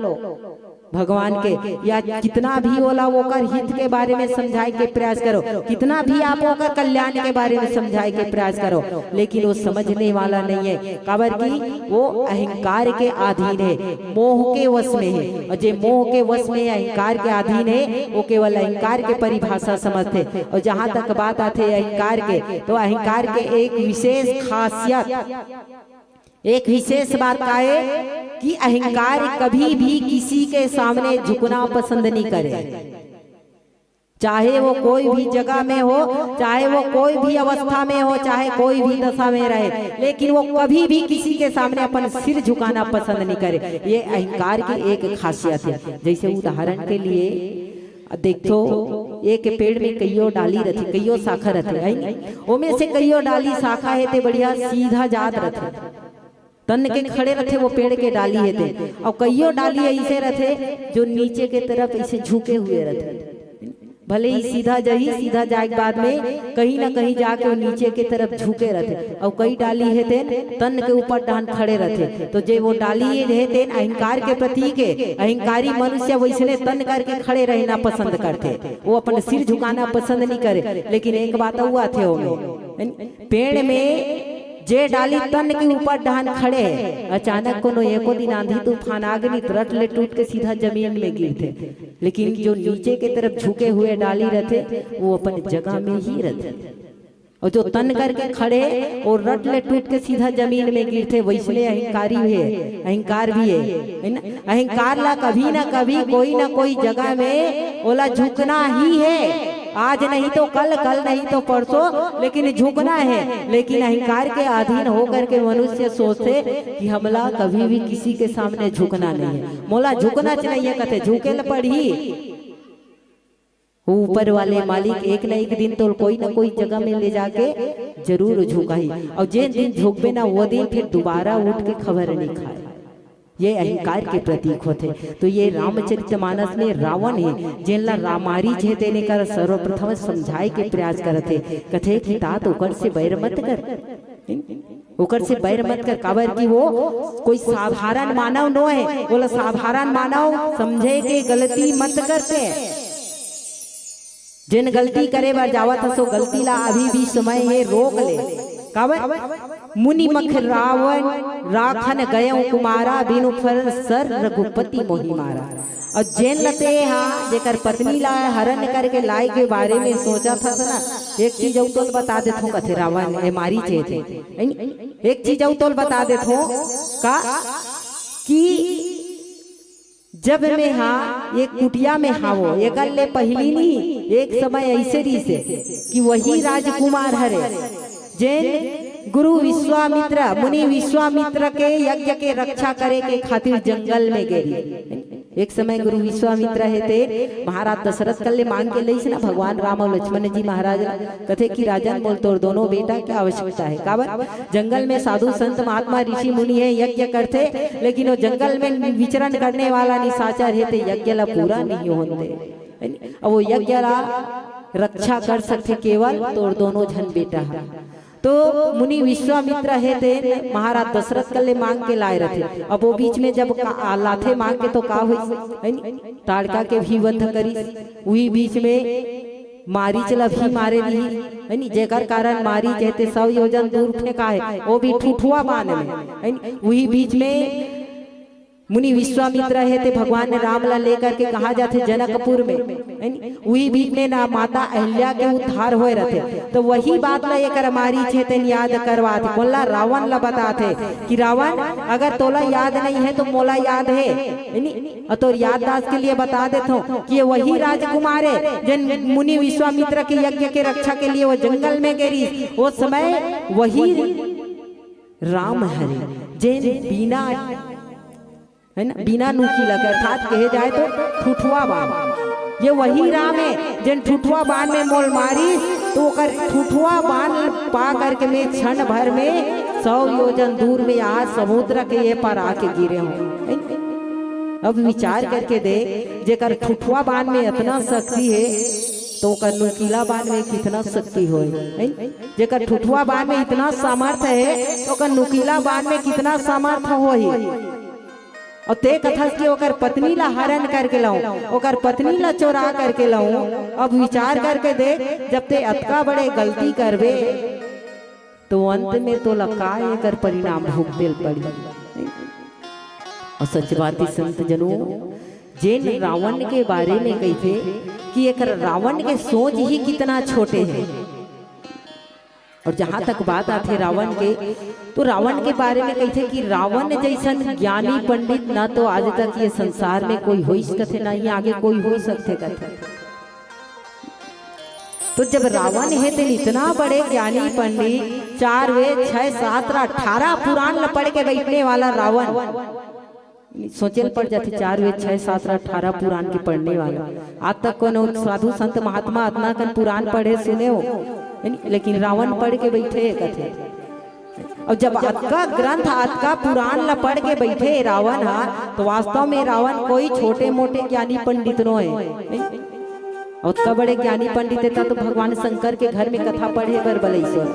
भगवान के, या कितना भी होला ओकर हित के बारे में समझाए के प्रयास करो, कितना भी आप ओकर कल्याण के बारे में समझाए के प्रयास करो, लेकिन वो समझने वाला नहीं है। काबर की वो अहंकार के अधीन है, मोह के वश में है, और जे मोह के वश में अहंकार के अधीन है वो केवल अहंकार के परिभाषा समझते। और जहां तक बात आते अहंकार के, तो अहंकार के एक विशेष खासियत, एक विशेष बात का है कि अहंकार कभी भी किसी के सामने झुकना पसंद नहीं करे, चाहे वो कोई भी जगह में हो, चाहे वो कोई भी अवस्था में हो, चाहे कोई भी दशा में रहे, लेकिन वो कभी भी किसी के सामने अपन सिर झुकाना पसंद नहीं करे। ये अहंकार की एक खासियत है। जैसे उदाहरण के लिए देखो, एक पेड़ में कईयों डाली रहती, कईयों शाखा रहते है, उनमें से कईयों डाली शाखा है ते बढ़िया सीधा जात रहते, तन के खड़े रहते वो पेड़ के डाली है थे, और कईयों डाली ऐसे रहते जो नीचे के तरफ ऐसे झुके हुए रहते, भले ही सीधा जाए बाद में कहीं ना कहीं जाके वो नीचे के तरफ झुके रहते, और कई डाली है थे तन के ऊपर डांड खड़े रहते। तो जे वो डाली रहते अहंकार के प्रतीक है, अहंकारी मनुष्य वैसने तन करके खड़े रहना पसंद करते, वो अपन सिर झुकाना पसंद नहीं करे। लेकिन एक बात हुआ थे, पेड़ में जे डाली तन के ऊपर डांड खड़े है, अचानक कोनो एको दिन आंधी तूफान आ गई, रट ले टूट के सीधा जमीन में गिरते। लेकिन जो नीचे के तरफ झुके हुए डाली रहते वो अपन जगह में ही रहते, और जो तन करके खड़े और रट ले टूट के सीधा जमीन में गिरते, वैसने अहंकारी है, अहंकार भी है ना। अहंकार ला कभी ना कभी कोई ना कोई जगह में ओला झुकना ही है, आज नहीं तो कल, कल नहीं तो परसों, लेकिन झुकना है। लेकिन अहंकार के अधीन होकर के मनुष्य सोचते कि हमला कभी भी किसी के सामने झुकना नहीं है, मोला झुकना चाहिए, कहते झुके ल पड़ी। ऊपर वाले मालिक एक न एक दिन तो कोई ना कोई जगह में ले जाके जरूर झुका ही, और जिन दिन झुकबे ना वो दिन फिर दोबारा उठ के खबर नहीं खाए। ये अहंकार के प्रतीक होते। तो ये रामचरितमानस में रावण है जिनला रामारी जे देने कर सर्वप्रथम समझाए के प्रयास करते, कथे कि तात ओकर से बैर मत कर, ओकर से बैर मत कर। काबर की वो कोई साधारण मानव नो है, बोला साधारण मानव समझे के गलती मत करते, जिन गलती करे बार जावत सो गलती ला अभी भी समय है रोक ले। काबर मुनि मख रावण राखन गयो कुमारा, बिनु फर सर रघुपति मोहि मारा। और जैन लते हाँ जेकर पत्नी ला हरण करके लाई के बारे में सोचा था ना, एक चीज तो बता देता हूँ, कथे रावण ए मारी चे थे, एक चीज तो बता देता हूँ का कि जब में हाँ एक कुटिया में हाँ वो एक ले पहली नहीं, एक समय ऐसे री से कि वही राजकुमार हरे जैन गुरु विश्वामित्र मुनि विश्वामित्र के यज्ञ के रक्षा करे के खातिर जंगल में गए। एक समय गुरु विश्वामित्र है ते महाराज दशरथ कल मांग के लई ना भगवान राम और लक्ष्मण जी महाराज कथे कि राजन बोल तोर दोनों बेटा की आवश्यकता है। काबर जंगल में साधु संत महात्मा ऋषि मुनि है यज्ञ करते, लेकिन वो जंगल में विचरण करने वाला निशाचर है ते यज्ञ ला पूरा नहीं होते, और वो यज्ञ ला रक्षा कर सकते केवल तोर दोनों जन बेटा है। तो मुनि विश्वामित्र है थे महाराज दशरथ कल मांग के लाए रहे। अब वो बीच में जब लाथे मांग के तो का हुई ताड़का के भी बंध करी, वही बीच में मारी चला भी मारे नहीं, जेकर कारण मारी कहते 100 योजन दूर फेंका है, वो भी ठुठुआ बान में। वही बीच में मुनि विश्वामित्र है थे भगवान ने राम ला लेकर के कहा जाते जनकपुर में, वही बीच में ना माता अहिल्या के उद्धार होए रहते। तो वही बात ला एक मारी छे याद करवाते, बोला रावण ला बताते कि रावण अगर तोला याद नहीं है तो मोला याद है, तो याददाश्त के लिए बता देता हूँ कि वही राजकुमार है जिन मुनि विश्वामित्र के यज्ञ के रक्षा के लिए वो जंगल में गिरी। वो समय वही राम हरे जिन बिना है ना बिना नुकी लगे अर्थात कहे जाए तो ठुठुआ बाण, ये वही राम है जिन ठुठुआ बाण में मोल मारी, तो कर ठुठुआ बाण पा करके में क्षण भर में 100 योजन दूर में आज समुद्र के ये पर आके गिरे हूँ। अब विचार करके देख जेकर ठुठुआ बाण में इतना शक्ति है तो कर नुकीला बाण में कितना शक्ति हो, जेकर ठुठुआ बाण में इतना सामर्थ्य है तो कर नुकीला बाण में कितना सामर्थ्य हो। और ते कथस की ओकर पत्नी ला हरण करके लाऊं, ओकर पत्नी ला चोरा करके लाऊं। अब विचार करके देख, जब ते अतका बड़े गलती करबे तो अंत में तो लका एकर परिणाम भुगते पड़ी। और सच बात ही संत जनों, जेन रावण के बारे में कहते कि एक रावण के सोच ही कितना छोटे हैं। और जहां तक बात आती रावण के, तो रावण के बारे में कहते कि रावण जैसन ज्ञानी पंडित ना तो आज तक ये संसार में कोई हो सकते, ना ही आगे कोई हो सकते कथे। तो जब रावण है तो इतना बड़े ज्ञानी पंडित, 4 वेद 6 शास्त्र 18 पुराण लपड़ के बैठने वाला रावण, सोचेल पड़ जाते 4 वेद 6 शास्त्र 18 पुराण के पढ़ने वाला। आज तक कोनो साधु संत महात्मा इतना कन पुराण पढ़े सुने हो, लेकिन रावण पढ़ के बैठे कथे। और जब अतका ग्रंथ अतका पुराण ला पढ़ के बैठे रावण हा, तो वास्तव में रावण कोई छोटे मोटे ज्ञानी पंडित नो है। उतना बड़े ज्ञानी पंडित था तो भगवान शंकर के घर में कथा पढ़े बर बलैश्वर।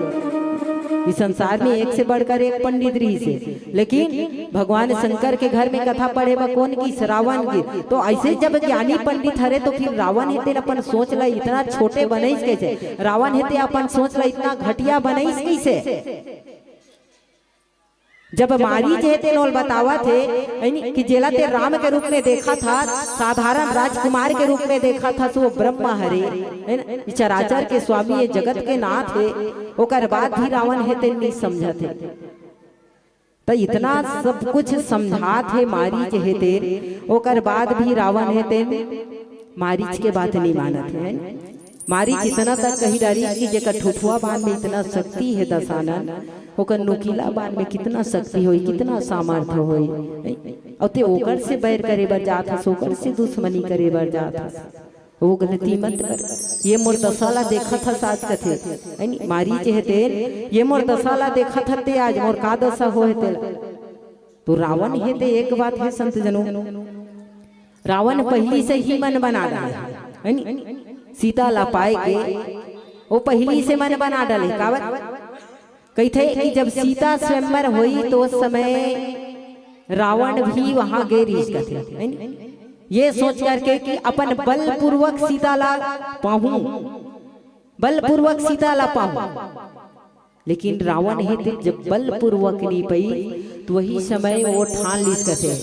इस संसार में एक से बढ़कर एक पंडित रही से, लेकिन भगवान शंकर के घर में कथा पढ़े बा कौन की, रावण की। तो ऐसे जब ज्ञानी पंडित हरे तो फिर रावण हेते अपन सोच ला इतना छोटे बनैस कैसे, रावण हेते अपन सोच ला इतना घटिया बनैस कैसे। जब मारीच हेते नोल बतावा थे कि जेला ते राम के रूप में देखा था, साधारण राजकुमार के रूप में देखा था, सो ब्रह्मा हरे चराचर के स्वामी, ये जगत के नाथ है। ओकर बाद भी रावण हेते नहीं समझा थे, तो इतना सब कुछ समझा थे मारीच हेते, ओकर बाद भी रावण हेते मारीच के बात नहीं मानत है। मारीच इतना तक कही डारी कि जेकर ठुठुआ बाण में इतना शक्ति है दशानन, ओकर नुकीला बाण में कितना शक्ति होई, कितना सामर्थ्य होई। और ते ओकर से बैर करे बर जात हस, ओकर से दुश्मनी करे बर जात हस, वो गलती मत कर। ये मोर दशाला देखा था साज कथे मारीच हेते, ये मोर दशाला देखा था ते आज मोर का दशा हो हेते। तो रावण हेते एक बात है संत जनों, रावण पहली से ही मन बना डाला सीता ला पाए के, वो पहली से मन बना डाले। कावत कहते कि जब सीता स्वयंवर हुई तो उस समय रावण भी वहां गए रीस कथे, ये सोच करके कि अपन बलपूर्वक सीता ला पाऊं, बलपूर्वक सीता ला पाऊं। लेकिन रावण है जब बलपूर्वक नहीं पाई तो वही समय वो ठान लीस कथे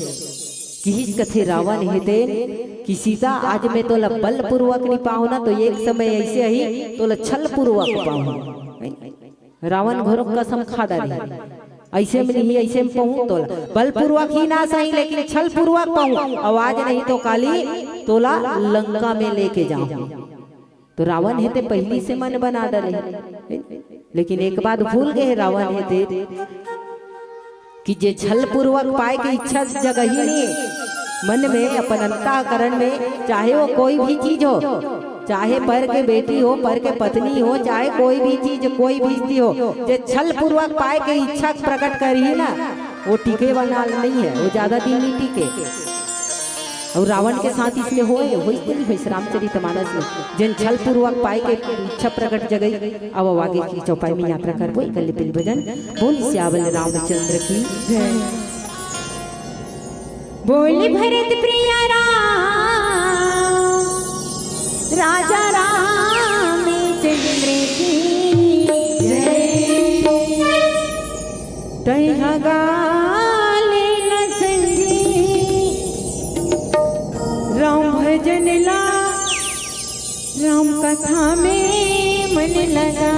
किस कथे रावण हेते कि सीता आज मैं तोला बल पूर्वक नहीं पाऊं ना, तो एक समय ऐसे ही तोला छल पूर्वक पाऊं। रावण घोर कसम खा डाली, ऐसे में नहीं ऐसे में पाऊं तोला बल पूर्वक ही ना सही, लेकिन छल पूर्वक पाऊं, आवाज नहीं तो काली तोला लंका में लेके जाऊं। तो रावण हेते पहली से मन बना डाले, लेकिन एक बात भूल गए रावण हेते कि जे छल पूर्वक पाए के इच्छा जगह ही नहीं मन में, अपन अंतःकरण में, चाहे वो कोई भी चीज हो, चाहे पर के बेटी हो, पर के पत्नी हो, चाहे कोई भी चीज कोई भी स्थिति हो, जे छल पूर्वक पाए के इच्छा प्रकट करी ना, वो टिके वाला नहीं है, वो ज्यादा दिन नहीं टिके। और रावण के साथ इसमें होई रामचरितमानस में जिन छल पूर्वक पाए के इच्छा प्रकट जगई। अब आगे की चौपाई में यात्रा करबो कल बिल भजन बोल सियावल रामचंद्र की जय। बोल भरत प्रिय राम राजा रामचंद्र की जय। तैहा गाले न संगी राम भजन ला, राम कथा में मन लगा।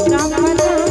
राम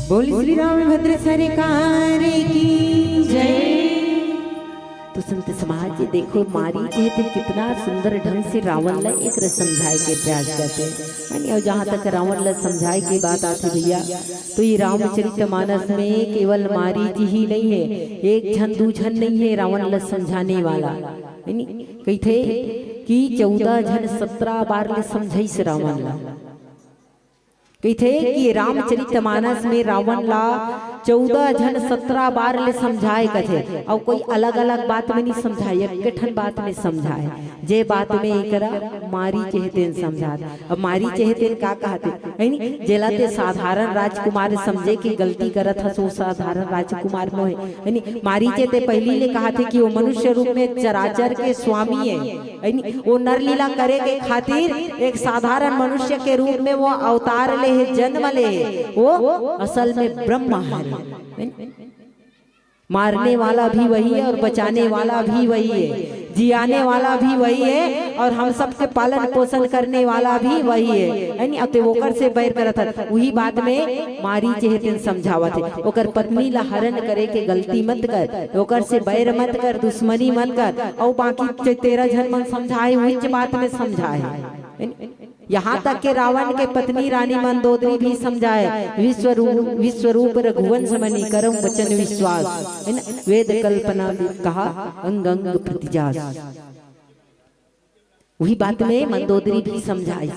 बोल श्री रामभद्र सरकार की जय। तो संत समाज देखो मारी कहते कितना सुंदर ढंग से रावण ला एक समझाए के प्रयास करते हैं। और जहाँ तक रावण ला समझाए की बात आती भैया, तो ये रामचरितमानस में केवल मारी जी ही नहीं है, एक झन दू झन नहीं है रावण ला समझाने वाला। कही थे कि 14 झन 17 बार ले समझाइस रावण ला। कही थे कि रामचरितमानस में रावण ला 14 झन 17 बार ले समझाए कथे, और कोई अलग अलग बात में नहीं समझाए, एक ठन बात में समझाए। जे बात में एकरा मारी चहतेन समझात। अब मारी चहतेन का कहते जेला ते साधारण राजकुमार समझे कि गलती करत हस, वो साधारण राजकुमार नो है। मारी चहते पहली ले कहा थे कि वो मनुष्य रूप में चराचर के स्वामी है। वो नरलीला करे के खातिर एक साधारण मनुष्य के रूप में वो अवतार ले है, जन्म ले है। वो असल में ब्रह्म है। मारने वाला भी वही है और बचाने वाला भी वही है, जियाने वाला भी वही है और हम सबके पालन पोषण करने वाला भी वही है। अते ओकर से बैर करत है। वही बात में मारी चहतेन समझावत है, ओकर पत्नी ला हरण करे के गलती मत कर, ओकर से बैर मत कर, दुश्मनी मत कर। और बाकी 13 झन मन समझाए उच्च बात में समझाए। यहाँ तक के रावण के पत्नी रानी मंदोदरी भी समझाए, विश्वरूप रघुवंश मणि करम वचन विश्वास, वेद कल्पना कहा अंग अंग प्रतिजास। वही बात में मंदोदरी भी समझाई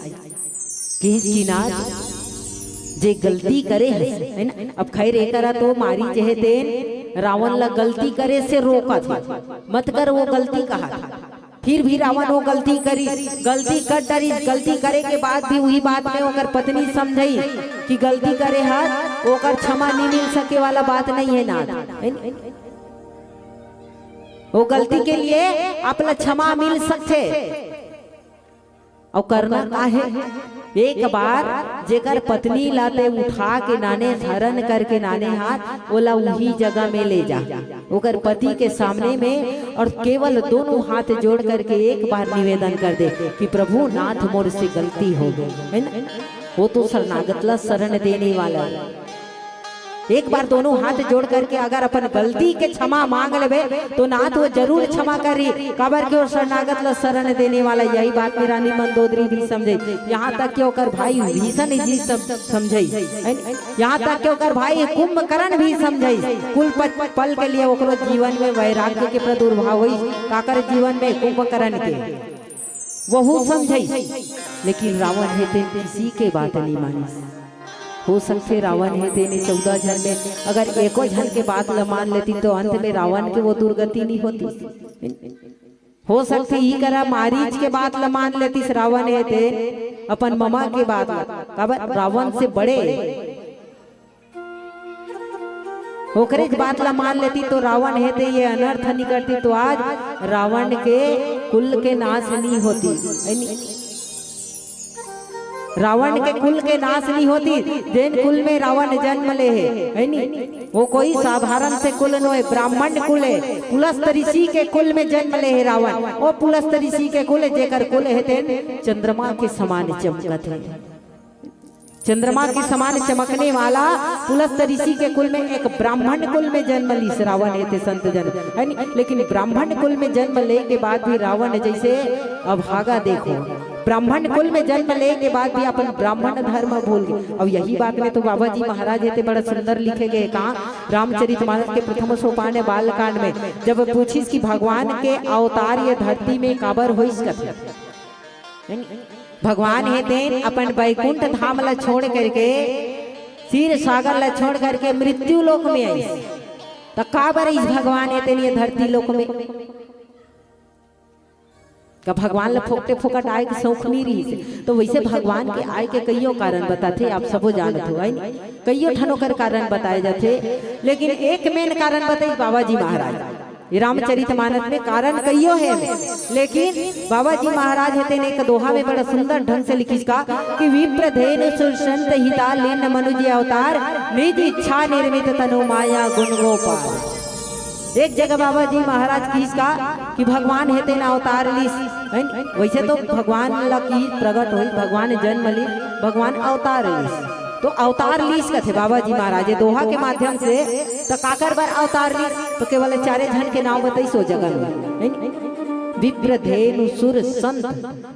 कि नाथ जे गलती करे है ना। अब खैर एकरा तो मारी चहतेन रावण ला गलती करे से रोका था, मत कर वो गलती कहा था। फिर भी रावण वो गलती करी, गलती कर डरी। गलती करे के बाद भी वही बात में ओकर पत्नी समझाई कि गलती करे हाथ ओकर क्षमा नहीं मिल सके वाला बात नहीं है ना। वो गलती के लिए अपना क्षमा मिल सकते और करना का है। एक बार जेकर पत्नी लाते उठा के नाने हरण करके नाने हाथ ओला वही जगह में ले जा ओकर पति के सामने में, और केवल दोनों हाथ जोड़ करके एक बार निवेदन कर दे कि प्रभु नाथ मोर से गलती हो गई है ना। वो तो शरणागत ला शरण देने वाला। एक बार दोनों हाथ जोड़ करके अगर अपन गलती के क्षमा मांग लेवे तो नाथ वो जरूर क्षमा करी, कबर के और शरणागत ला शरण देने वाला। यही बात में रानी मंदोदरी भी समझे, यहाँ तक कि ओकर भाई भीषण जी समझे, यहाँ तक कि ओकर भाई कुंभकर्ण भी समझे। कुल पल के लिए ओकरो जीवन में वैराग्य के प्रादुर्भाव हुई, काकर जीवन में कुंभकर्ण के वहू समझे। लेकिन रावण है किसी के बात नहीं मानी। हो सकते रावण है तेने 14 झन में अगर एको झन के बात ल मान लेती तो अंत में रावण के वो दुर्गति नहीं होती। हो सकती ही करा मारीच के बात ल मान लेती रावण है ते अपन ममा के बात कबर रावण से बड़े ओकरे बात ला मान लेती तो रावण है ते ये अनर्थ नहीं करती, तो आज रावण के कुल के नाश नहीं होती। रावण के कुल के नाश नहीं होती। जैन कुल में रावण जन्म ले है नी, वो कोई साधारण से कुल न है, ब्राह्मण कुल है। पुलस्त ऋषि के कुल में जन्म ले है रावण। वो पुलस्त ऋषि के कुल जेकर कुल है तेन चंद्रमा के समान चमकत है। चंद्रमा के समान चमकने वाला पुलस्त ऋषि के कुल में एक ब्राह्मण कुल में जन्म ली रावण है थे संत जन है। लेकिन ब्राह्मण कुल में जन्म ले के बाद भी रावण जैसे अभागा देखो, ब्राह्मण कुल में जन्म ले के बाद भी अपन ब्राह्मण धर्म भूल गए। और यही बात में तो बाबा जी महाराज थे बड़ा सुंदर लिखे गए कहा रामचरितमानस के प्रथम सोपान बालकांड में, जब पूछिस कि भगवान के अवतार ये धरती में काबर होइस कथे। भगवान है तेन अपन वैकुंठ धाम ला छोड़ करके क्षीर सागर ला छोड़ करके मृत्यु लोक में आई, तो काबर इस भगवान है तेन ये धरती लोक में का भगवान ला फोकटे फोकट आए के शौक नहीं रही। तो वैसे भगवान के आए के कईयों कारण बताते, आप सबो जानत हो कईयों ठनों कर कारण बताए जाते। लेकिन एक मेन कारण बताई बाबा जी महाराज रामचरितमानस में कारण कईयों है, लेकिन बाबा जी महाराज है तेने एक दोहा में बड़ा सुंदर ढंग से लिखी का कि विप्रधेनु सुरसंत हिता लेन मनुज अवतार निज इच्छा निर्मित तनु माया गुण गोपाल। एक जगह बाबा जी महाराज किसका कि भगवान है तेना अवतार लिस, वैसे तो भगवान ला की प्रकट हुई, भगवान जन्म ली, भगवान अवतार लिस। तो अवतार लीस कथे बाबा जी महाराज दोहा के माध्यम से तो काकर बर अवतार लीस तो केवल चारे जन के नाम बताई सो जगह में विप्र धेनु सुर संत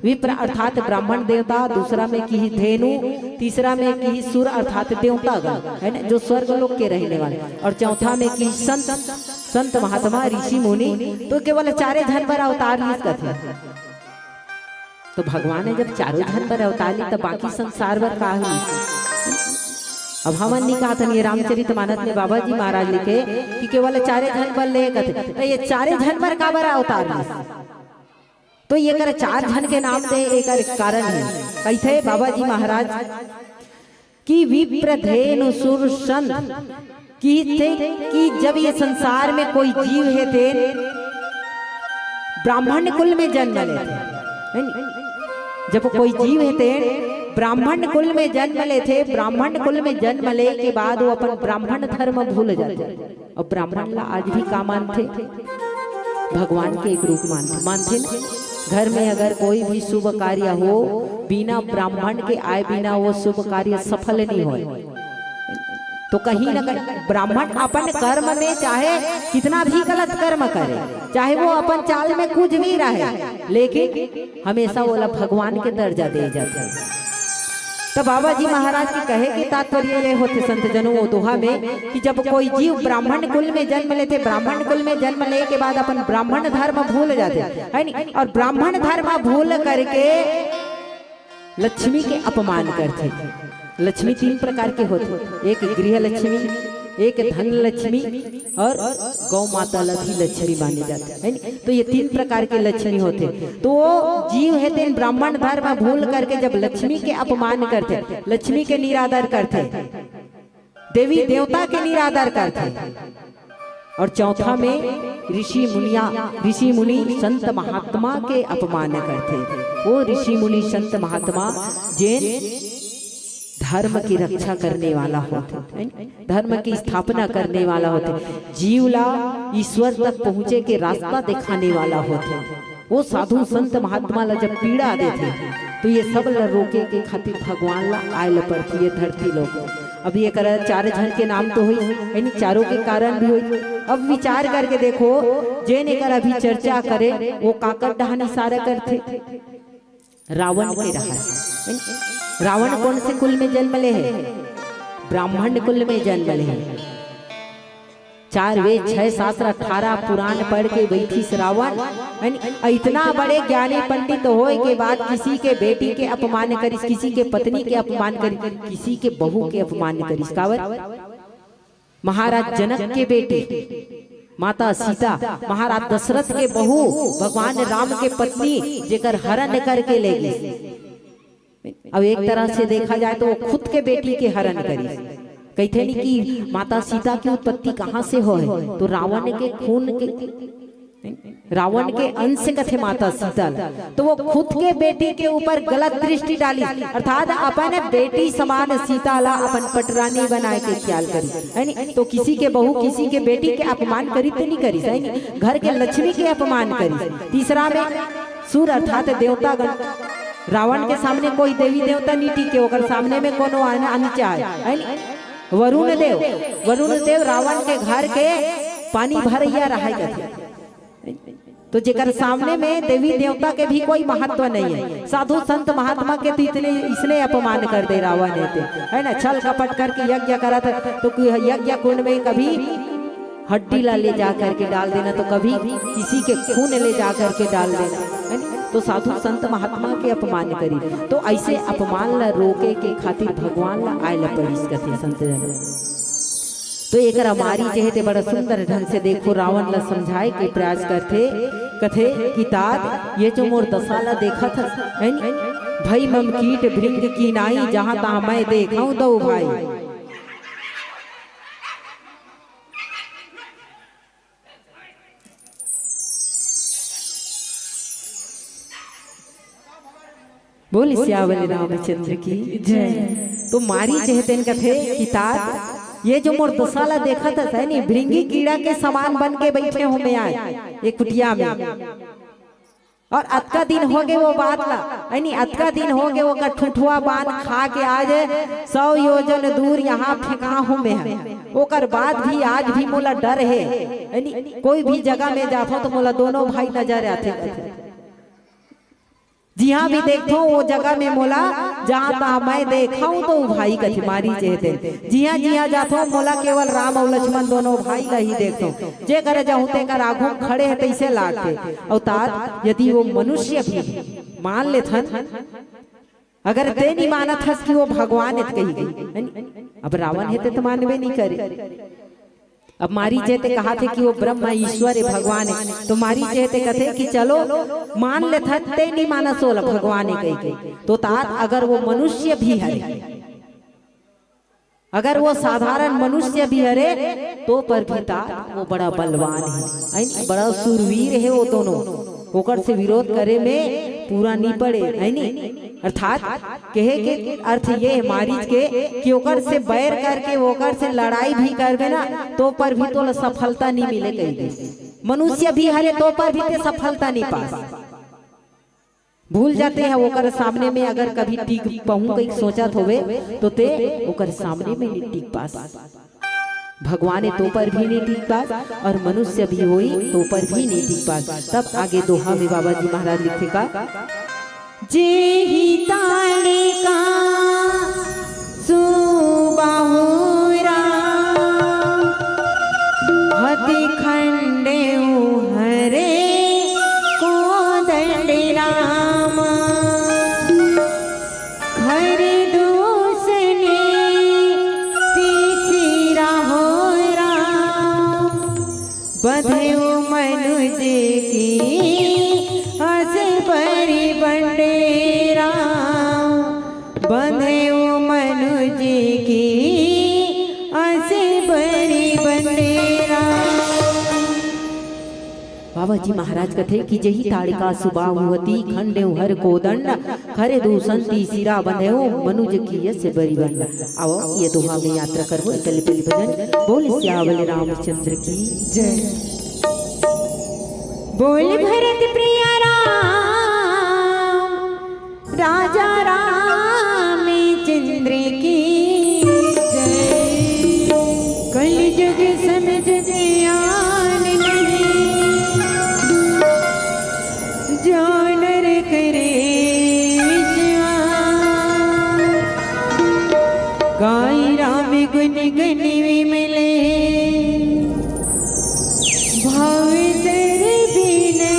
विप्र अर्थात ब्राह्मण देवता, दूसरा में की धेनु, तीसरा में की सुर अर्थात देवता गण है ना जो स्वर्ग लोक के रहने वाले, और चौथा में की संत महात्मा ऋषि मुनि। तो केवल चारे जन पर अवतार लीस कथे। तो भगवान ने जब चारों जन पर अवतार ली तो बाकी संसार पर का हुई। अब हमन नहीं कहा था ये रामचरितमानस में बाबा जी महाराज लिखे कि केवल चारे जन पर ले कथे, तो ये चारे जन पर का बर अवतार ली। तो ये कर चार जन के नाम दे एक कारण है कैसे बाबा जी महाराज की विप्र धेनु सुर संत की थे कि जब ये संसार में कोई जीव है थे ब्राह्मण कुल में जन्म लेते, जब कोई जीव है थे ब्राह्मण कुल में जन्म ले थे, ब्राह्मण कुल में जन्म ले के बाद वो अपन ब्राह्मण धर्म भूल जाते। और ब्राह्मण ला आज भी का मानते भगवान के एक रूप मानते न? घर में अगर कोई भी शुभ कार्य हो बिना ब्राह्मण के आए बिना वो शुभ कार्य सफल नहीं हो। तो कहीं न कहीं ब्राह्मण अपन कर्म में चाहे कितना भी गलत कर्म करे, चाहे वो अपन चाल में कुछ भी रहे, लेकिन हमेशा वो भगवान के दर्जा दे जाते हैं। तो बाबा जी महाराज की कहे कि तात्पर्य ये होते संत जनों वो दोहा में कि जब कोई जीव ब्राह्मण कुल में जन्म लेते, ब्राह्मण कुल में जन्म ले के बाद अपन ब्राह्मण धर्म भूल जाते है नहीं, और ब्राह्मण धर्म भूल करके लक्ष्मी के अपमान करते। लक्ष्मी तीन प्रकार के होते, एक गृह लक्ष्मी, एक धन लक्ष्मी और गौ माता लक्ष्मी मानी जाती है नहीं? तो ये तीन प्रकार के लक्ष्मी होते। तो वो जीव है तेन ब्राह्मण धर्म भूल करके जब लक्ष्मी के अपमान करते, लक्ष्मी के निरादर करते, देवी देवता के निरादर करते, और चौथा में ऋषि मुनि संत महात्मा के अपमान करते। वो ऋषि मुनि संत महात्मा जैन धर्म की रक्षा करने वाला होते, धर्म की स्थापना करने वाला होते, जीवला ईश्वर तक पहुँचे के रास्ता दिखाने वाला होते। वो साधु संत महात्मा ला जब पीड़ा देते तो ये सब ला रोके के खातिर भगवान ला आयल पड़ती है धरती लोग। अब ये कर चार जन के नाम तो हुई यानी चारों के कारण भी हुई। अब विचार करके देखो जेने कर अभी चर्चा करे वो काकर डहानी सारा करते रावण के रहा। रावण कौन से कुल में जन्म ले है? ब्राह्मण कुल में जन्म ले है। 4 वेद 6 शास्त्र 18 पुराण पढ़ के बैठी रावण इतना बड़े ज्ञानी पंडित होए के बाद किसी के बेटी के अपमान करिस, किसी के पत्नी के अपमान करिस, किसी के बहू के अपमान करिस। कावर महाराज जनक के बेटी माता सीता, महाराज दशरथ के बहू भगवान राम के पत्नी जेकर हरण करके ले गई। अब एक तरह से देखा जाए तो वो खुद के बेटी के हरण करी। कहते नहीं कि माता सीता की उत्पत्ति कहाँ से हो है? तो रावण के खून के, रावण के अंश कथे माता सीता। तो वो खुद के बेटी के ऊपर गलत दृष्टि डाली, अर्थात अपन बेटी समान सीता ला अपन पटरानी बनाए के ख्याल करी है नहीं? तो किसी के बहू किसी के बेटी के अपमान करी तो नहीं करी है नहीं? घर के लक्ष्मी के अपमान करी। तीसरा में सूर अर्थात देवता गण, रावण के सामने कोई देवी देवता नहीं टिके, ओकर सामने में कोनो आनी चाहे। वरुण देव रावण के घर के पानी भरैया रहा करते। तो जेकर सामने में देवी देवता के भी कोई महत्व नहीं है, साधु संत महात्मा के तो इतने इसने अपमान कर दे रावण है ना। छल कपट करके यज्ञ करा था तो यज्ञ कुंड में कभी हड्डी ला ले जा करके डाल देना, तो कभी किसी के खून ले जा करके डाल देना है ना? तो साधु संत महात्मा के अपमान करी। तो ऐसे अपमान ला रोके के खातिर भगवान ला आयल पड़िस कथे संत जन। तो एक हमारी जहते बड़ा सुंदर ढंग से देखो रावण ला समझाए के प्रयास करते कथे कि तात ये जो मोर दशा ला देखा था है भाई मम कीट भृंग की नाई जहाँ तहाँ मैं देखा दो भाई। बोल श्यावल रामचंद्र की जय। तो मारी चहतेन कथे किताब ये जो मोर दशाला देखा था है नहीं, भृंगी कीड़ा के समान बन के बैठे हो मैं आज एक कुटिया में। तो ये करा चारे जन के नाम तो हुई है नहीं? चारों के कारण भी हुई। अब ये कर चार जन के नाम तो हुई है नहीं? ब्राह्मण कुल में जन्म ले, ब्राह्मण कुल में जन्म ले के बाद अपन ब्राह्मण धर्म भूल जाते है नहीं? और चौथा में ऋषि मुनि संत महात्मा के अपमान करते। वो साधु संत महात्मा के अपमान करी। तो ऐसे अपमान ला रोके के खातिर भगवान ला आयल पड़िस कथे संत जन। तो एक हमारी जहतेन कथे किताब ये जो मोर दशाला देखा था है नहीं, भृंगी कीड़ा के समान बन के बैठे हो मैं आज एक कुटिया में। और अतका दिन हो गए वो बात ला यानी अतका दिन हो गए वो का ठुठुआ बांध खा के आज 100 योजन दूर यहाँ फेंका हूँ मैं है ओकर बाद भी आज भी मोला डर है यानी कोई भी जगह में जाता तो मोला दोनों भाई नजर आते जी हाँ भी देखो वो जगह में मोला जहाँ तहाँ मैं देखा हूँ तो भाई कथी मारी चेहते जी हाँ जाता हूँ मोला केवल राम और लक्ष्मण दोनों भाई ला ही देखता हूँ जे करे जाऊँ ते कर आगू खड़े है तैसे लागते अवतार यदि वो मनुष्य भी मान ले थन अगर ते नहीं माना था कि वो भगवान है कही गई अब रावण है तो मानवे नहीं करे अब मारी जेते कहा थे कि वो ब्रह्म ईश्वर है भगवान है तो मारी जेते कहते कि चलो मान ले था ते नहीं माना सोला भगवान है कही तो तात अगर वो मनुष्य भी है अगर वो साधारण मनुष्य भी हरे तो पर भी तात वो बड़ा बलवान है बड़ा सूरवीर है वो दोनों ओकर से विरोध करे में पूरा नहीं पड़े है नहीं अर्थात कहे के अर्थ ये है मारीच के कि ओकर से बैर करके ओकर से लड़ाई भी करबे ना तो पर भी तो सफलता नहीं मिले कहीं मनुष्य भी हरे तो पर भी ते सफलता नहीं पास भूल जाते हैं ओकर सामने में अगर कभी टिक पाऊं कहीं सोचा होवे तो ते ओकर सामने में नहीं टिक पास भगवान तो पर भी नहीं टिक पास और मनुष्य भी होई तो पर भी नहीं टिक पास तब आगे दोहा में बाबा जी महाराज लिखे का जे ही ताले का सुबाहुरा हति खंडे हरे को दंड राम घर दूसने तीसरा हो राम बधे मनुज की हस परी बंडेरा बंधे मनुज की हस परी बंडेरा बाबा जी महाराज कथे कि जही ताड़िका सुबह हुवती खंडे हर को दंड खरे दूसंती सिरा बंधे मनुज की यस बरी बंड आओ ये दोहा में यात्रा करो चल पहले भजन बोल श्यावल रामचंद्र की जय बोल भरत प्रिय राम राजा रामचंद्र की जय कल युग समझ ज्ञान नहीं जो नर करे गाय राम गुण गण मिले भाव तेरे बिना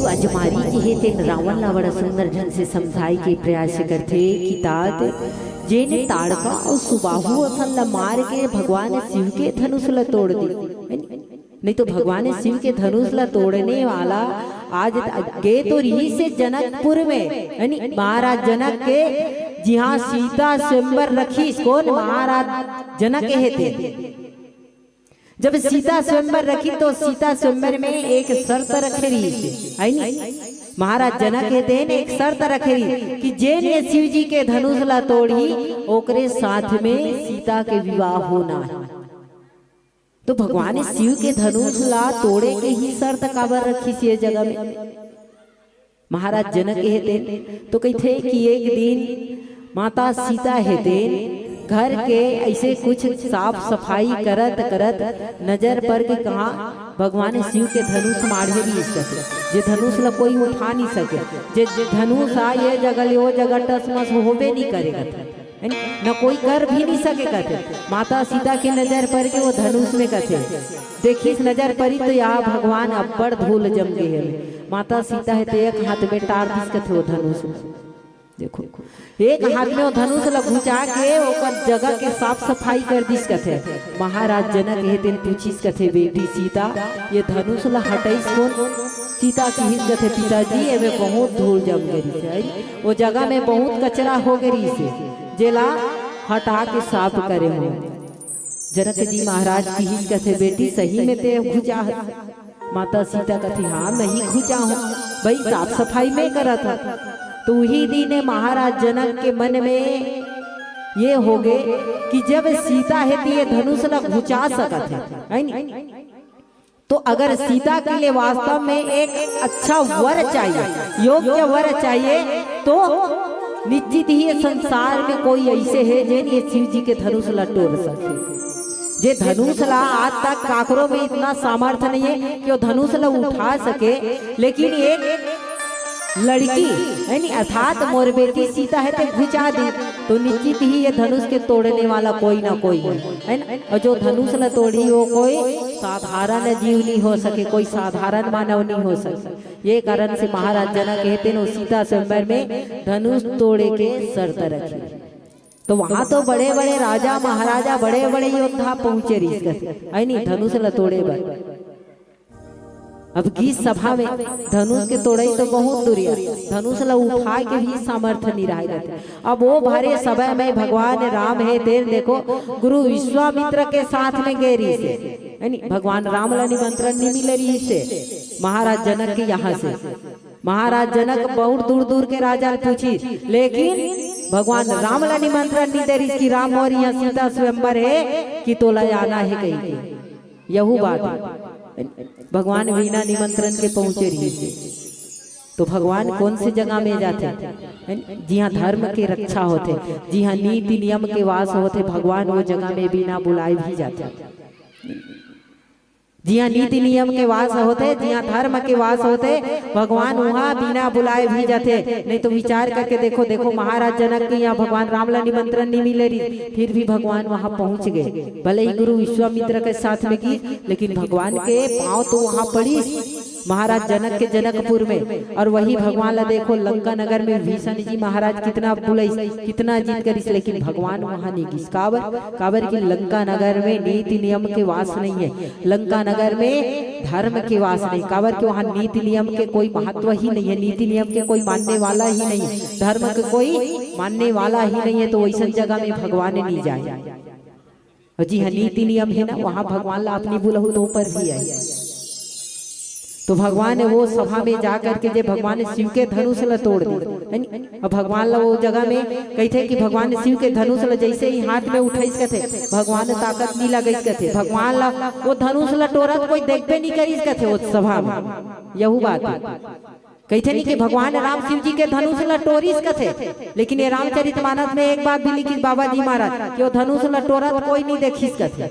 आज मारी जी हे तेन रावण ला बड़ा सुंदर ढंग से समझाई के प्रयास करथे कि तात जेने ताड़का और सुबाहु असन ला मार के भगवान शिव के धनुष ला तोड़ दी। नहीं तो भगवान शिव के धनुष ला तोड़ने वाला आज गए तो रही से जनकपुर में, महाराज जनक के जी हाँ सीता स्वयंवर रखी। कौन? महाराज जनक है थे। जब सीता स्वयंवर रखी तो सीता स्वयंवर में एक शर्त रखे रही, महाराज जनक के देन एक शर्त रखे रही कि जेन ये शिव जी के धनुष ला तोड़ी ओकरे साथ में सीता के विवाह होना है। तो भगवान शिव के धनुष ला तोड़े के ही शर्त काबर रखी सी जगह में। महाराज जनक हेते तो कहते कि एक दिन माता सीता हेते घर के ऐसे कुछ साफ सफाई करत करत नजर पर के कहा भगवान शिव के धनुष माढ़े भी सकते, जे धनुष ला कोई उठा नहीं सके, जे धनुष आ ये जगह वो जगह टसमस होबे नहीं करेगा, न कोई कर भी नहीं सके कथे। माता सीता की नजर पर के वो धनुष में कथे देखिस नजर परी तो यहाँ भगवान अब्बड़ धूल जम गए है। माता सीता है तो एक हाथ में टार दिस कथे वो धनुष, देखो एक हाथ में वो धनुष ला घुचा के ओकर जगह के साफ सफाई कर दिस कथे। महाराज जनक हे दिन पूछिस कथे बेटी सीता ये धनुष ला हटाइस कौन? सीता की हिस कथे पिताजी एमे बहुत धूल जम गई है, वो जगह में बहुत कचरा हो गई से जेला हटा के साफ करे हो। जनक जी महाराज की हिस कथे बेटी सही में ते घुचा है? माता सीता कथी हाँ नहीं घुचा हूँ भाई साफ सफाई में करा था। तो वही दिन महाराज जनक के मन में ये हो गए कि जब सीता है तो ये धनुष ला घुचा सकत है, तो अगर सीता के लिए वास्तव में एक अच्छा वर चाहिए, योग्य वर चाहिए, तो निश्चित ही संसार में कोई ऐसे है जिन ये शिव जी के धनुष ला तोड़ सके। जे धनुष ला आज तक काकरों में इतना सामर्थ्य नहीं है कि वो धनुष ला उठा सके, लेकिन एक लड़की यानी अर्थात मोर बेटी सीता है तो घुचा दी, तो निश्चित ही ये धनुष के तोड़ने वाला कोई ना कोई है ना। और जो धनुष ला तोड़ी वो कोई साधारण जीव नहीं हो सके, कोई साधारण मानव नहीं हो सके। ये कारण से महाराज जनक कहते हैं सीता स्वयंवर में धनुष तोड़े के शर्त रखी। तो वहां तो बड़े बड़े राजा महाराजा बड़े बड़े योद्धा पहुंचे रही धनुष ला तोड़े बर। अब की सभा में धनुष के तोड़ई तो बहुत दूरी है, धनुष ला उठा के भी सामर्थ्य नहीं रहा। अब वो भरे सभा में भगवान राम है देर देखो गुरु विश्वामित्र के साथ में गए रही से, भगवान राम ला निमंत्रण नहीं मिले रही से महाराज जनक के यहाँ से। महाराज जनक बहुत दूर दूर के राजा पूछी, लेकिन भगवान राम ला निमंत्रण नहीं दे रही कि राम और यहाँ सीता स्वयंवर है कि तोला जाना है कहीं। यहू बात है भगवान बिना निमंत्रण के पहुंचे रही थे। तो भगवान कौन सी जगह में जाते जी हाँ धर्म के रक्षा होते, जी हाँ नीति नियम के वास होते, भगवान वो जगह में बिना बुलाए भी जाते। जी हाँ नीति नियम के वास होते, जी हाँ धर्म के वास होते, भगवान वहाँ बिना बुलाए भी जाते। नहीं तो विचार करके देखो देखो महाराज जनक के यहाँ भगवान राम ला निमंत्रण नहीं मिले रही, फिर भी भगवान वहाँ पहुँच गए। भले ही गुरु विश्वामित्र के साथ में की, लेकिन भगवान के पाँव तो वहाँ पड़ी महाराज जनक के जनकपुर में। और वही भगवान ला देखो लंका नगर में भीषण जी महाराज कितना बुलाइस कितना जीत करिस, लेकिन भगवान वहां नहीं गिस। काबर की लंका नगर में नीति नियम के वास नहीं है, लंका नगर में धर्म के वास नहीं। काबर के वहां नीति नियम के कोई महत्व ही नहीं है, नीति नियम के कोई मानने वाला ही नहीं है, धर्म के कोई मानने वाला ही नहीं है। तो वैसा जगह में भगवान नहीं जाए। जी हाँ नीति नियम है ना, वहां भगवान ला अपनी बुलहु तो ऊपर भी आई। तो भगवान वो सभा में जा करके जे भगवान शिव के धनुष ला तोड़ दी। अब भगवान ला वो जगह में कहते कि भगवान शिव के धनुष ला जैसे ही हाथ में उठाइस कथे भगवान ताकत नहीं लगइस कथे, भगवान ला वो धनुष ला तोड़त कोई देखबे नहीं करिस कथे वो सभा में। यहू बात है कहते नहीं कि भगवान राम शिव जी के धनुष ला टोरिस कथे, लेकिन ये रामचरितमानस में एक बात भी लिखी बाबा जी महाराज कि वो धनुष ला टोरत कोई नहीं देखिस कथे।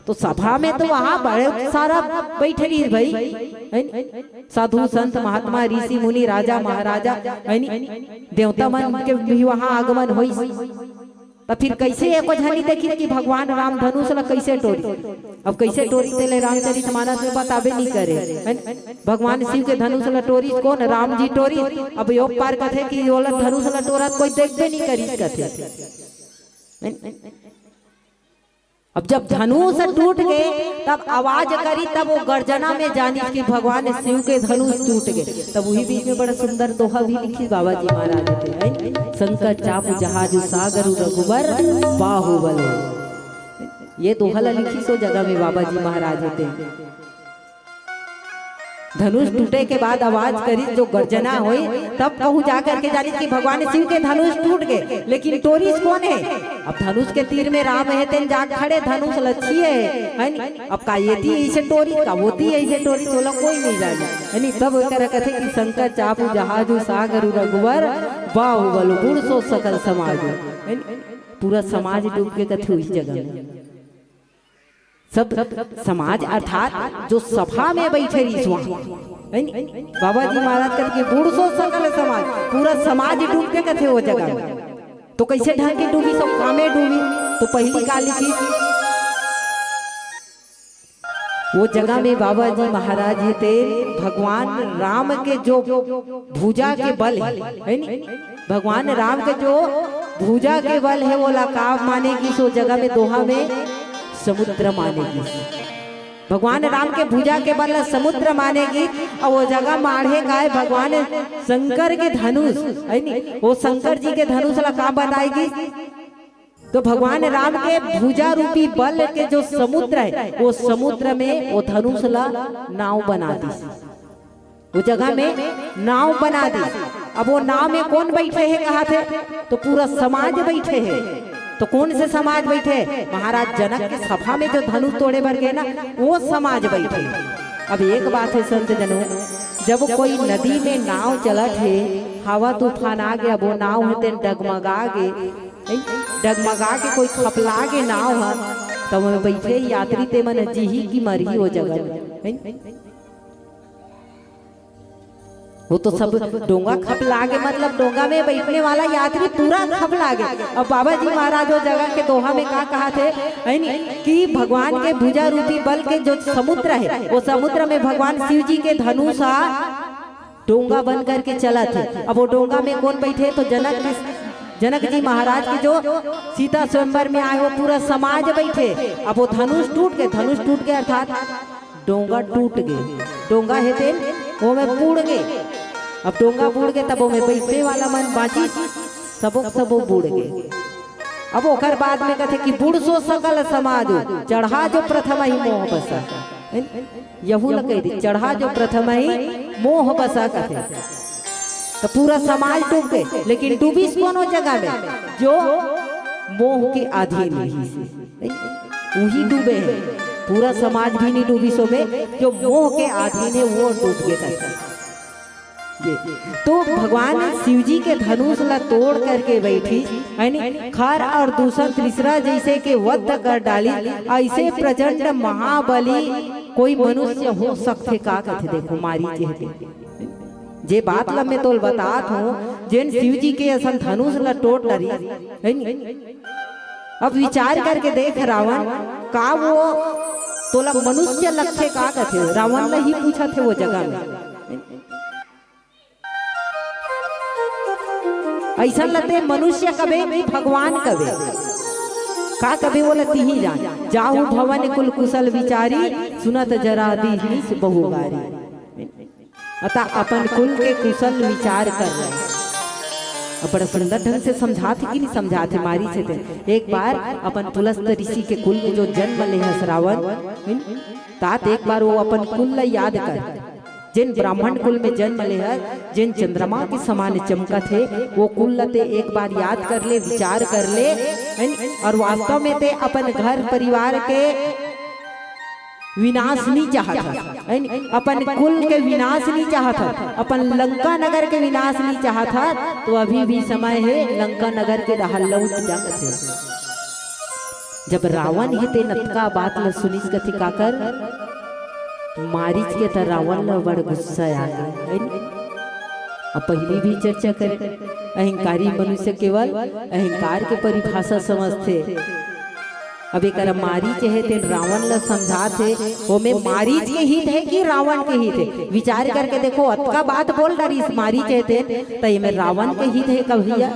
तो सभा में तो वहां बड़े सारा बैठे रही भाई साधु संत महात्मा ऋषि मुनि राजा महाराजा देवता मन के भी वहां आगमन हुई। तो फिर कैसे एको झनी देखी कि भगवान राम धनुष ला कैसे टोरी। अब कैसे टोरी तेले रामचरितमानस में बताबे नहीं करे। भगवान शिव के धनुष ला टोरी कौन? राम जी टोरी। अब योग पार कथे कि ओला धनुष ला टोरा कोई देखबे नहीं करी कथे। अब जब धनुष टूट गए तब आवाज करी, तब वो गर्जना में जानी कि भगवान शिव के धनुष टूट गए। तब वही बीच में बड़ा सुंदर दोहा भी लिखी बाबा जी महाराज थे, शंकर चापू जहाज सागर रघुबर बाहुबल। ये दोहा लिखी सो जगह में बाबा जी महाराज थे। धनुष टूटे के बाद आवाज करी जो गर्जना हुई, तब कहूँ जाकर के जानी कि भगवान शिव के धनुष टूट गए। लेकिन टोरी कौन है? अब धनुष के तीर में राम है, तेन जाग खड़े धनुष लच्छी है। अब का ये थी ऐसे टोरी, का वो थी ऐसे टोरी, सोला कोई नहीं जाने है नहीं। तब कथे कि शंकर चापू जहाजू सागर रघुवर बाहुबल गुण सो सकल समाज। पूरा समाज डूब के कथे हुई जगह। सब समाज अर्थात जो सभा में बैठे रिश्वा बाबा जी महाराज करके बूढ़ सो सकल समाज, पूरा समाज डूब के कथे वो जगह में। तो कैसे ढंग की डूबी? सब कामे डूबी। तो पहली का लिखी वो जगह में बाबा जी महाराज थे भगवान राम के जो भुजा के बल है नी, भगवान राम के जो भुजा के बल है वो लकाब मानेगी। सो जगह में दोहा में समुद्र मानेगी। भगवान राम के भुजा के बल समुद्र मानेगी। और वो जगह माढ़े का है भगवान शंकर के धनुष है नी, वो शंकर जी के धनुष ला का बताएगी। तो भगवान राम के भुजा रूपी बल के जो समुद्र है, वो समुद्र में वो धनुष ला नाव बना दी। वो जगह में नाव बना दी। अब वो नाव में कौन बैठे है? कहा थे तो पूरा समाज बैठे है। तो कौन से समाज बैठे? महाराज जनक के सभा में जो धनुष तोड़े भर गए ना, वो समाज बैठे। अब एक बात है संत जनों, जब कोई नदी में नाव चलत है, हवा तूफान आ गया, वो नाव है डगमगा के कोई खपला के नाव है, तब तो बैठे यात्री ते मन जी की मरी हो जगह। वो तो सब डोंगा खप लागे, मतलब डोंगा में बैठने वाला यात्री पूरा खप लागे। अब बाबा जी महाराज वो जगह के दोहा में कहा थे है नी कि भगवान के भुजा रूपी बल के जो समुद्र है, वो समुद्र में भगवान शिव जी के धनुषा डोंगा बन करके चला थे। अब वो डोंगा में कौन बैठे? तो जनक जी महाराज की जो सीता स्वयंवर में आए, वो पूरा समाज बैठे। अब वो धनुष टूट गए, धनुष टूट गए अर्थात डोंगा टूट गए। डोंगा है तेन वो में बूढ़ गए। अब डोंगा बूढ़ गए, तब वो में बैठने वाला मन बाची सबो बूढ़ गए। अब ओकर बाद में कहते कि बूढ़ सो सकल समाज चढ़ा जो प्रथम ही मोह बसा। यहू न कह दी चढ़ा जो प्रथम ही मोह बसा कहते। तो पूरा समाज डूब गए। लेकिन डूबी कौन हो जगह में? जो मोह के अधीन वही डूबे हैं। पूरा समाज भी नहीं डूबी सो में, जो मोह के अधीन है वो डूब गए। तो भगवान शिव जी के धनुष ला तोड़ करके बैठी है नी, खर और दूसरा तीसरा जैसे के वध कर डाली। ऐसे प्रचंड महाबली कोई मनुष्य हो सकते का कथे? देखो मारी कहते जे बात ला मैं तो बतात हूँ, जिन शिव जी के असल धनुष ला तोड़ डरी है नी। अब विचार करके देख रावण का वो तोला मनुष्य लक्ष्य का कथे? रावण ने ही पूछा थे वो जगह में। ऐसा लगते मनुष्य कबे भगवान कबे का कबे वो लती ही जान जाहू भवन कुल कुशल विचारी सुनत जरा दी बहुगारी। अतः अपन कुल के कुशल विचार कर रहे। अब बड़ा सुंदर ढंग से समझाते कि नहीं समझाते मारी से थे। एक बार अपन पुलस्त ऋषि के कुल में जो जन्म ले श्रावण तात एक बार वो अपन कुल याद कर, जिन ब्राह्मण कुल में जन्म ले है, जिन चंद्रमा के समान चमका थे, वो कुल लते एक बार याद कर ले, विचार कर ले। और वास्तव में ते अपन घर परिवार के विनाश नहीं चाहता, अपन कुल के विनाश नहीं चाहता, अपन लंका नगर के विनाश नहीं चाहता। तो अभी भी समय है लंका नगर के रहल लौट जाते। जब रावण ही ते नतका बात ल सुनिस कथी का कर मारिच के त रावण ल बड़ गुस्सा आ गए। अब पहली भी चर्चा करें, अहंकारी मनुष्य केवल अहंकार के परिभाषा समझते। अब एक मारीच है तेन रावण ला समझाते, वो में मारीच के हित है कि रावण के हित है, विचार करके देखो। अतका बात बोल रही इस मारीच है तेन, तो ये में रावण के हित है कभिया,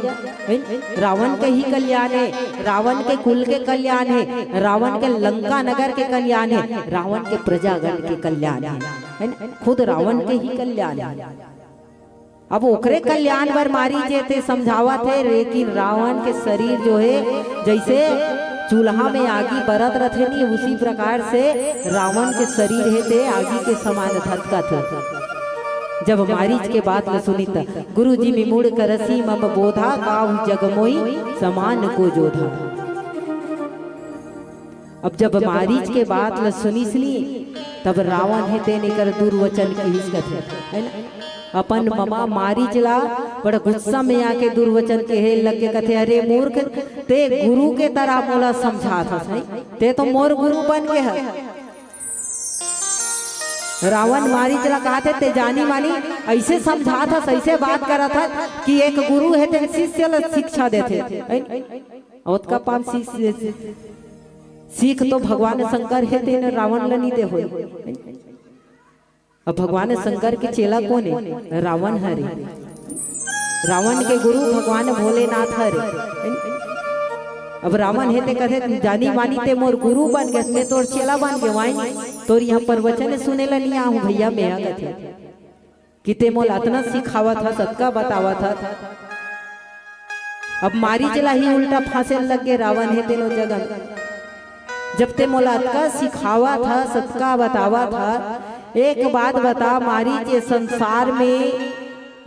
रावण के ही कल्याण है, रावण के कुल के कल्याण है, रावण के लंका नगर के कल्याण है, रावण के प्रजागण के कल्याण है, खुद रावण के ही कल्याण है। अब ओकरे कल्याण पर मारी जेते समझावा थे, लेकिन रावण के शरीर जो है जैसे चूल्हा में आगी बरत रहे नहीं, उसी प्रकार से रावण के शरीर है ते आगी के समान धधका थे। जब मारीच के बात न सुनी त गुरु जी में मुड़ करसी मम बोधा, काहु जगमोई समान को जोधा। अब जब मारीच के बात न सुनी तब रावण है ते निकर दुर्वचन की हिस्कत है ना। अपन ममा मारीच ला बड़ा गुस्सा में आके दुर्वचन के हे लग के कथे, अरे मूर्ख ते गुरु के तरह मोला समझा था सही, ते तो मोर गुरु बन के है। रावण मारीच ला कहा थे ते जानी मानी ऐसे समझा था, ऐसे बात करा था कि एक गुरु है ते शिष्य ला शिक्षा देते, और का पान सीख तो भगवान शंकर है ते रावण ला नहीं दे होई। अब भगवान शंकर के चेला कौन है? रावण हरे। रावण के गुरु भगवान भोलेनाथ हरे। अब रावण है ते कहे जानी मानी ते मोर गुरु बन गए, मैं तोर चेला बन गए, वाई तोर यहाँ प्रवचन सुने ला नहीं आऊं भैया मैं आगत है कि ते मोल इतना सिखावा था, सत्का बतावा था। अब मारी चला ही उल्टा फांसे लग गए रावण है तेनो जगन। जब ते मोला अतका सिखावा था, सत्का बतावा था, एक बात बता मारीच ये संसार में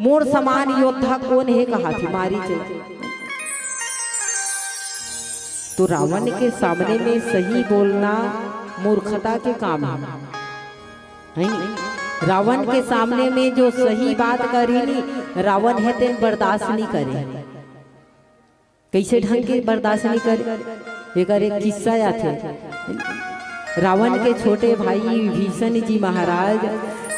मोर समान योद्धा कौन है कहा थी मारीच। तो रावण के सामने में सही बोलना मूर्खता के काम है नहीं? रावण के सामने में जो सही बात करी नहीं, रावण है तेन बर्दाश्त नहीं करे। कैसे ढंग के बर्दाश्त नहीं करे? एक किस्सा या थे, रावण के छोटे भाई विभीषण जी महाराज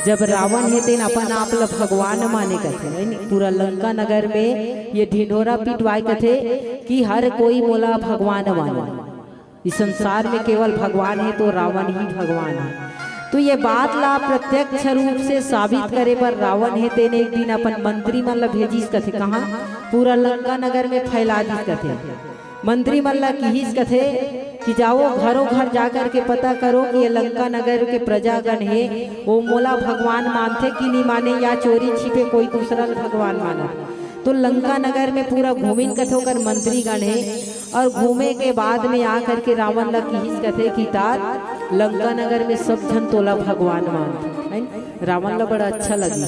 जब रावण है तेन अपन आप ला भगवान माने कथे, पूरा लंका नगर में ये ढिंढोरा पिटवाए कथे कि हर कोई मोला भगवान माने, इस संसार में केवल भगवान है तो रावण ही भगवान है। तो ये बात ला प्रत्यक्ष रूप से साबित करे पर रावण है तेने एक दिन अपन मंत्री मन ला भेजिस कथे, कहाँ? पूरा लंका नगर में फैला दिस कथे। मंत्री मन ला किहिस कथे कि जाओ घरों घर जाकर के पता करो कि ये लंका नगर के प्रजागण है वो मोला भगवान मानते कि नहीं माने, या चोरी छिपे कोई दूसरा भगवान माना। तो लंका नगर में पूरा घूमिन कथो कर मंत्री गण है, और घूमे के बाद में आकर के रावण ला किहिस कथे कि तात लंका नगर में सब जन तोला भगवान मानते। रावण ला बड़ा अच्छा लगी,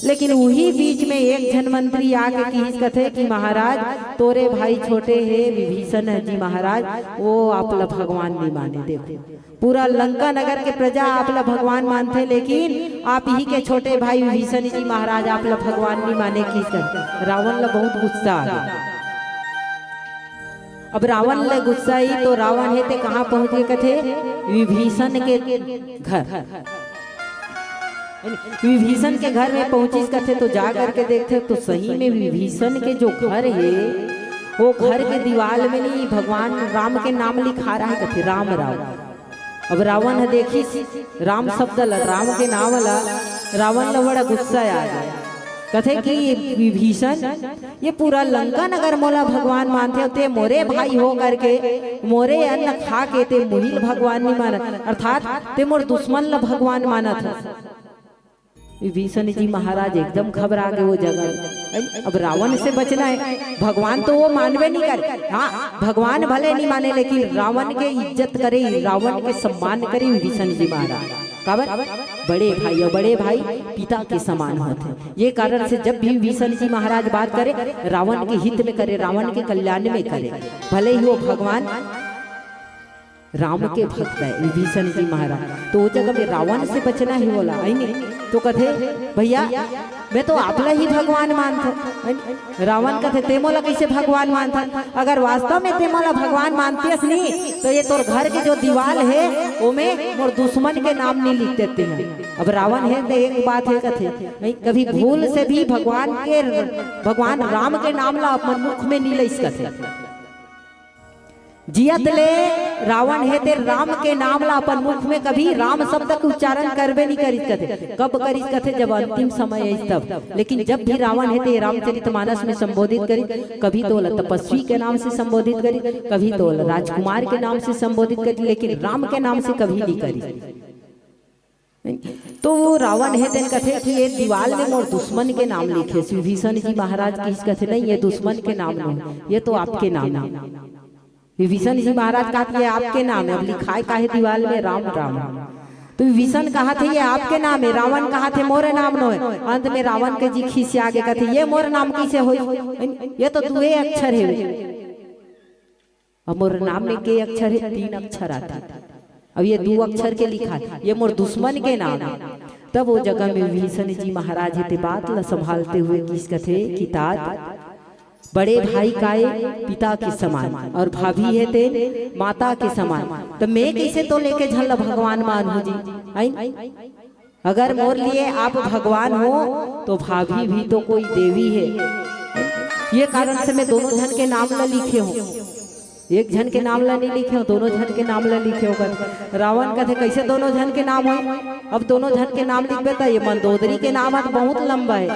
लेकिन वही बीच में एक जन मंत्री आके किहिस कथे कि महाराज तोरे भाई छोटे है विभीषण जी महाराज, वो आपला भगवान नहीं माने। देखो पूरा लंका नगर के प्रजा आपला भगवान मानते, लेकिन आप ही के छोटे भाई विभीषण जी महाराज आपला भगवान नहीं माने। किस कर रावण ला बहुत गुस्सा आ गया। अब रावण ला गुस्सा आई तो रावण है ते कहाँ पहुंच गए कथे? विभीषण के घर। विभीषण के घर में पहुंचिस कथे तो जा करके देखते तो सही में विभीषण के जो घर है वो घर के दीवार में नहीं भगवान राम के नाम लिखा रहा है कथे, राम राम। अब रावण देखी राम शब्द ला, राम के नाम ला, रावण ला बड़ा गुस्सा आ गया। कथे कि विभीषण ये पूरा लंका नगर मोला भगवान मानते होते, मोरे भाई हो करके मोरे अन्न खा के ते मुहिल भगवान नहीं माना, अर्थात ते मोर दुश्मन ला भगवान माना था। विभीषण जी महाराज एकदम घबरा गए वो जगह। अब रावण से बचना है, भगवान तो वो मानवे नहीं करे, हाँ भगवान भले नहीं माने लेकिन रावण के इज्जत करे, रावण के सम्मान करे विभीषण जी महाराज। काबर? बड़े भाई और बड़े भाई पिता के समान होते। ये कारण से जब भी विभीषण जी महाराज बात करे रावण के हित में करे, रावण के कल्याण में करे, भले ही वो भगवान राम के भक्त है विभीषण जी महाराज। तो वो जगह में रावण से बचना ही बोला है नहीं। तो कथे भैया मैं तो आपला ही भगवान मानता। रावण कथे ते मोला कैसे भगवान मानता? अगर वास्तव में ते मोला भगवान मानते नहीं तो ये तोर घर के जो दीवार है वो में मोर दुश्मन के नाम नहीं लिख देते हैं। अब रावण है तो एक बात है कथे नहीं, कभी भूल से भी भगवान राम के नाम ला अपन मुख में नहीं लइस कथे। जियत ले रावण है ते राम के नाम ला अपन मुख में कभी राम शब्द का उच्चारण करबे नहीं करित कथे। कब करित कथे? जब अंतिम समय है तब। लेकिन जब भी रावण है ते रामचरितमानस में संबोधित करी, कभी तो तपस्वी के नाम से संबोधित करी, कभी तो राजकुमार के नाम से संबोधित करी, लेकिन राम के नाम से कभी नहीं करी। तो वो रावण है तेन कथे कि ये दीवार में मोर दुश्मन के नाम लिखे। विभीषण जी महाराज की कथे नहीं, ये दुश्मन के नाम नहीं, ये तो आपके नाम है। विभीषण जी महाराज कहते ये आपके नाम है। अब लिखा है काहे दीवार में राम राम। तो विभीषण कहा थे ये आपके नाम है। रावण कहा थे मोरे नाम नो है। अंत में रावण के जी खींचे आगे कहते ये मोर नाम कैसे हो? ये तो दुए अक्षर है। अब मोर नाम में के अक्षर है? 3 अक्षर आता। अब ये 2 अक्षर के लिखा है, ये मोर दुश्मन के नाम है। तब वो जगह में विभीषण जी महाराज हेते बात ला संभालते हुए किस कथे कि तात बड़े भाई काए पिता के समान और भाभी है ते माता के समान। तो मैं कैसे तो लेके झल भगवान मान हो जी? आई अगर मोर लिए आप भगवान हो तो भाभी भी तो कोई देवी है। ये कारण से मैं दोनों जन के नाम ला लिखे हूँ। एक जन के नाम ला नहीं लिखे हो, दोनों जन के नाम ला लिखे हो। रावण कहते कैसे दोनों जन के नाम हो? अब दोनों जन के नाम लिख बेता ये मंदोदरी के नाम है बहुत लंबा है।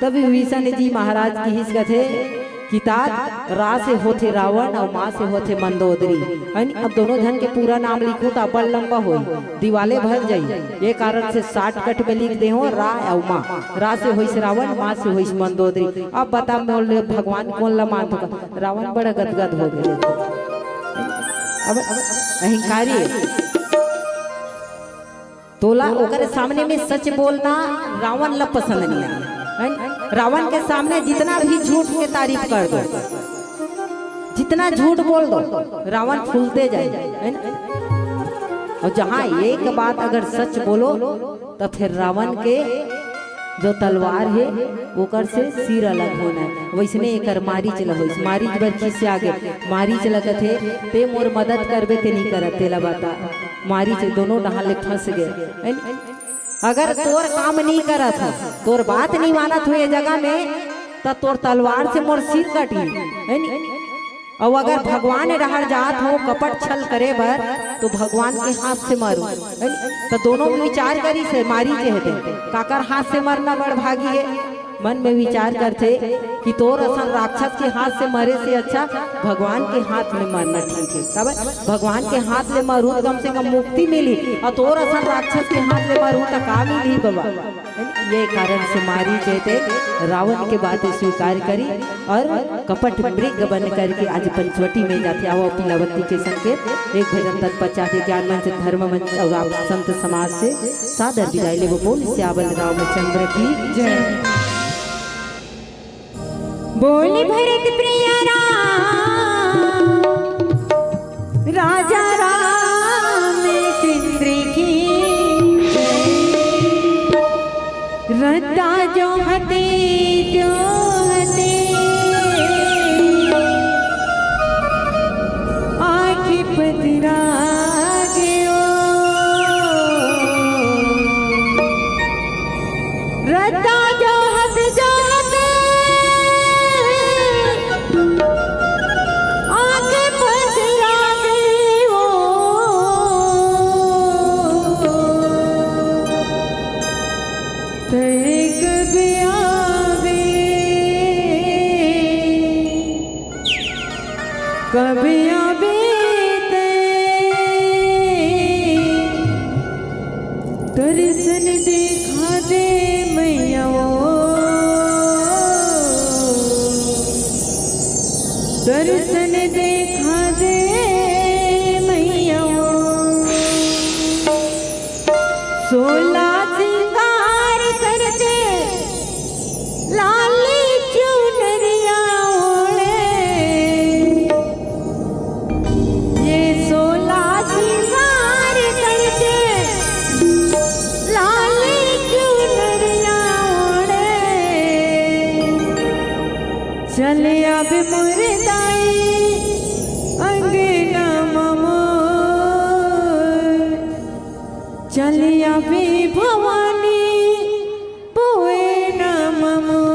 तब विभीषण जी महाराज की हिस कथे किताब रा से होते रावण और माँ से होते मंदोदरी। अब दोनों जन के पूरा नाम लिखो तो बड़ लंबा हो, दिवाले भर जाई। ये कारण से 60 कट में लिख दे हो रा और माँ। रा से होइस रावण, माँ से होइस मंदोदरी। अब बता मैं भगवान कौन ला मान होगा? रावण बड़ा गदगद हो गए। अब अहंकारी तोला ओकर सामने में सच बोलना रावण ला पसंद नहीं आया। रावण के सामने जितना भी झूठ के तारीफ कर दो, जितना झूठ बोल दो, रावण फूलते जाए। और जहां एक बात अगर सच बोलो तो फिर रावण के जो तलवार है ओकर से सिर अलग होना है। वैसने एकर मारीच लगोइस। मारीच बर किससे आगे मारीच लगत है ते मोर मदद करबे ते नहीं करत तेला बता। मारीच दोनों डहाले फंस गए। अगर तोर काम नहीं करत हो, तोर बात नहीं मानत हो ये जगह में, तो तोर तलवार से मोर सिर कटी है नी। और अगर भगवान रहर जात हो कपट छल करे बर तो भगवान के हाथ से मारू। तो दोनों में विचार करी से मारी जे हेते काकर हाथ से मरना बड़ भागी है। मन में विचार करते कि तोर असन राक्षस के हाथ से मरे से अच्छा भगवान के हाथ में मरना ठीक है। कब भगवान के हाथ में मरू कम से कम मुक्ति मिली, और तोर असन राक्षस के हाथ में मरू तो का मिली बाबा। ये कारण से मारी जेते रावण के बात स्वीकार करी और कपट मृग बन करके आज पंचवटी में जाते आओ पिलावती के संकेत। एक भजन तत्पश्चात ज्ञान मंच धर्म मंच और आप संत समाज से सादर विदाई ले। वो बोल श्यावल रामचंद्र की जय। बोली भरत प्रिय राम राजा रामचंद्र की रद्दा जो हते आँखें पतरा गयो रद्दा जो हते कभी आवे दर्शन देखा दे मैया दर्शन देखा दे मैया। 16 सिंगार करते लाली चुनरिया ओढ़े, ये 16 चले आवे मुर्दाई अंगना मोर, चले आवे भवानी पोए नाम मोर।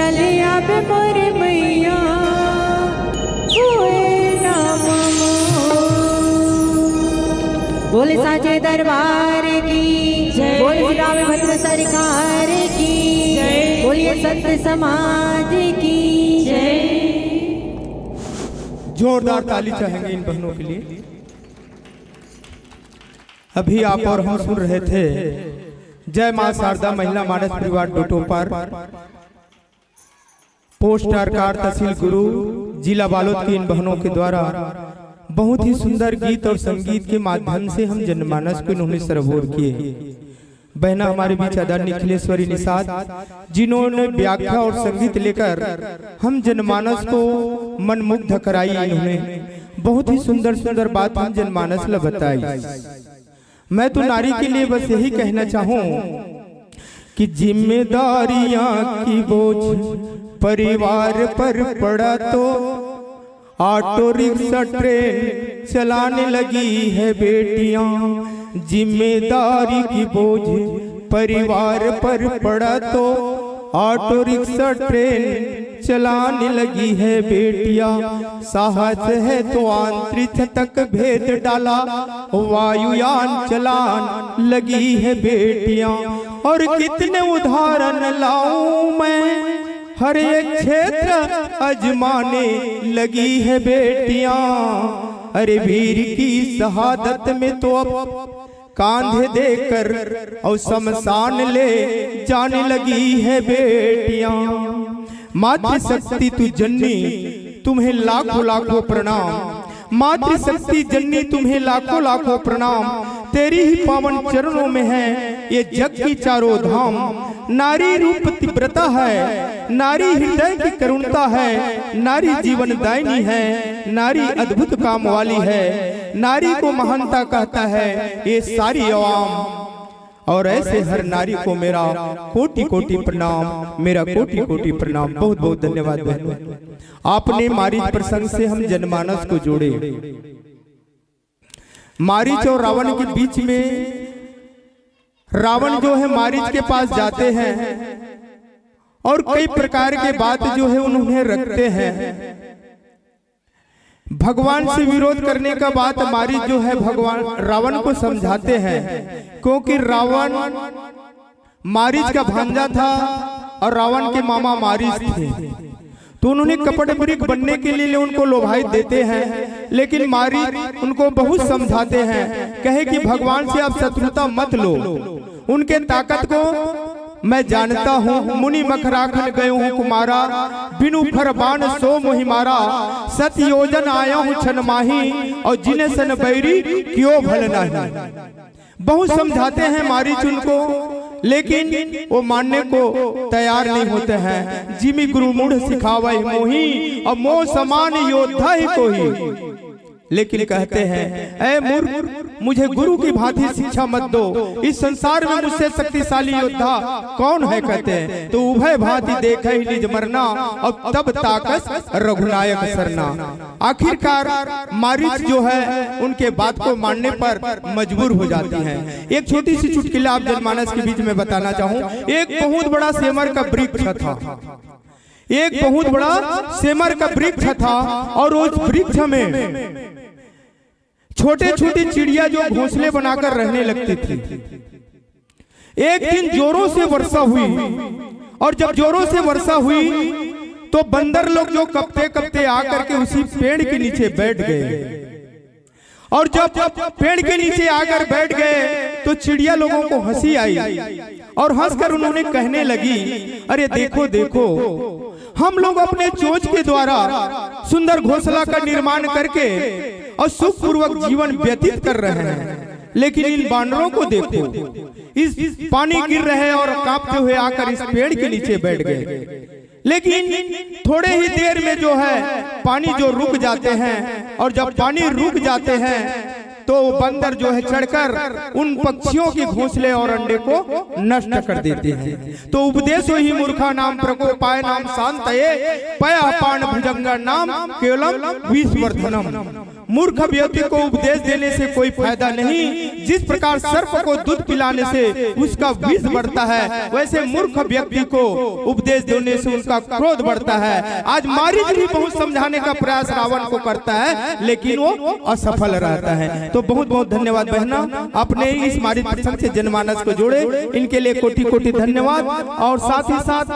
चले अब मोर मैया हुए नाम बोले साचे दरबार की जय, बोले रामभद्र सरकार की जय, बोलिए संत समाज की जय। जोरदार ताली चाहेंगे इन बहनों के लिए। अभी आप और हम सुन रहे थे जय मां शारदा महिला मानस परिवार डोटोपर पोस्ट आरकार तहसील गुरु जिला बालोद की इन बहनों के द्वारा बहुत ही सुंदर गीत और संगीत के माध्यम से हम जनमानस को इन्होंने सरबोर किए। बहना हमारे बीच आदरणीय निखिलेश्वरी निषाद जिन्होंने व्याख्या और संगीत लेकर हम जनमानस को मनमुग्ध कराई। इन्होंने बहुत ही सुंदर सुंदर बात हम जनमानस ला बताई। मैं तो नारी के लिए बस यही कहना चाहूं कि जिम्मेदारियां की बोझ परिवार पर पड़ा तो ऑटो रिक्शा ट्रेन चलाने लगी है बेटियां। जिम्मेदारी की बोझ परिवार पर पड़ा तो ऑटो रिक्शा ट्रेन चलाने लगी है बेटियां। साहस है तो अंतरिक्ष तक भेद डाला वायुयान चलान लगी है बेटियां। और कितने उदाहरण लाऊं मैं हर एक क्षेत्र अजमाने लगी है बेटियां। अरे वीर की शहादत में तो अब कांधे देकर और शमशान ले जाने लगी है बेटियां। मातृशक्ति तू जननी तुम्हें लाखों लाखों प्रणाम। मातृशक्ति जननी तुम्हें लाखों लाखों प्रणाम। तेरी ही पावन चरणों में है ये जग की चारों धाम। नारी रूप तीव्रता है, नारी हृदय की करुणता है, नारी जीवन दायिनी है, नारी अद्भुत काम वाली है, नारी को महानता कहता है ये सारी अवाम। और ऐसे हर नारी को मेरा कोटि कोटि प्रणाम, मेरा कोटि कोटि प्रणाम। बहुत बहुत धन्यवाद बहनों, आपने मारीच प्रसंग से हम जनमानस को जोड़े। मारीच और रावण के बीच में रावण जो है मारीच के पास जाते हैं और कई प्रकार के बात जो है उन्हें रखते हैं। भगवान से विरोध करने का बात मारीच जो है भगवान रावण को समझाते हैं, क्योंकि रावण मारीच का भांजा था और रावण के मामा मारीच थे। तो उन्होंने कपट मृग बनने के लिए उनको लोभाई देते हैं, लेकिन मारीच उनको बहुत समझाते हैं, कहे कि भगवान से आप शत्रुता मत लो। उनके ताकत को मैं जानता हूँ। मुनि मखराखन गए हूँ कुमारा, बिनु फरबान सो मोहि मारा। सत योजन आया हूँ छन माही, और जिन्हें सन बैरी क्यों भल नहीं। बहुत समझाते हैं मारीच उनको, लेकिन वो मानने को तैयार नहीं होते हैं। जिमी गुरु मूढ़ सिखावे मोही, और मोह समान योद्धा ही कोई। लेकिन कहते हैं ऐ मूर्ख, मुझे गुरु की भांति शिक्षा मत दो। इस संसार में मुझसे शक्तिशाली योद्धा कौन है कहते हैं। तो उभय भांति देखे ही निज मरना, और तब ताकस रघुनायक सरना। आखिरकार मारीच जो है उनके बात को मानने पर मजबूर हो जाती हैं। एक छोटी सी चुटकुला आप जनमानस के बीच में बताना चाहूं। एक बहुत बड़ा सेमर का वृक्ष था, एक बहुत बड़ा सेमर का वृक्ष था, और उस वृक्ष में छोटे छोटे चिड़िया जो घोंसले बनाकर रहने लगती थी। एक दिन जोरों से वर्षा हुई, और जब जोरों से वर्षा हुई तो बंदर लोग जो कपते कपते आकर के उसी पेड़ के नीचे बैठ गए। और जब पेड़ के नीचे आकर बैठ गए तो चिड़िया लोगों को हंसी आई, और हंसकर उन्होंने कहने लगी, अरे देखो देखो, हम लोग अपने चोंच के द्वारा सुंदर घोंसला का निर्माण करके और सुखपूर्वक जीवन व्यतीत कर रहे हैं, लेकिन इन बानरों को देखो, इस पानी गिर रहे और कांपते हुए आकर इस पेड़ के नीचे बैठ गए। लेकिन थोड़े ही देर में जो है पानी जो रुक जाते हैं, और जब पानी रुक जाते हैं तो बंदर जो है चढ़कर उन पक्षियों के घोंसले और अंडे को नष्ट कर देते हैं। तो उपदेशो ही मूर्खा नाम प्रकोपाय नाम शांतये पया पान भुजंगा नाम केवलम विषवर्धनम। मूर्ख व्यक्ति को उपदेश देने से कोई फायदा नहीं, जिस प्रकार सर्प को दूध पिलाने से उसका विष बढ़ता है, वैसे मूर्ख व्यक्ति को उपदेश देने से उसका क्रोध बढ़ता है। आज मारीच भी बहुत समझाने का प्रयास रावण को करता है, लेकिन वो असफल रहता है। तो बहुत बहुत धन्यवाद बहना, अपने इस मारीच प्रसंग से जनमानस को जोड़े, इनके लिए कोटि कोटि धन्यवाद। और साथ ही साथ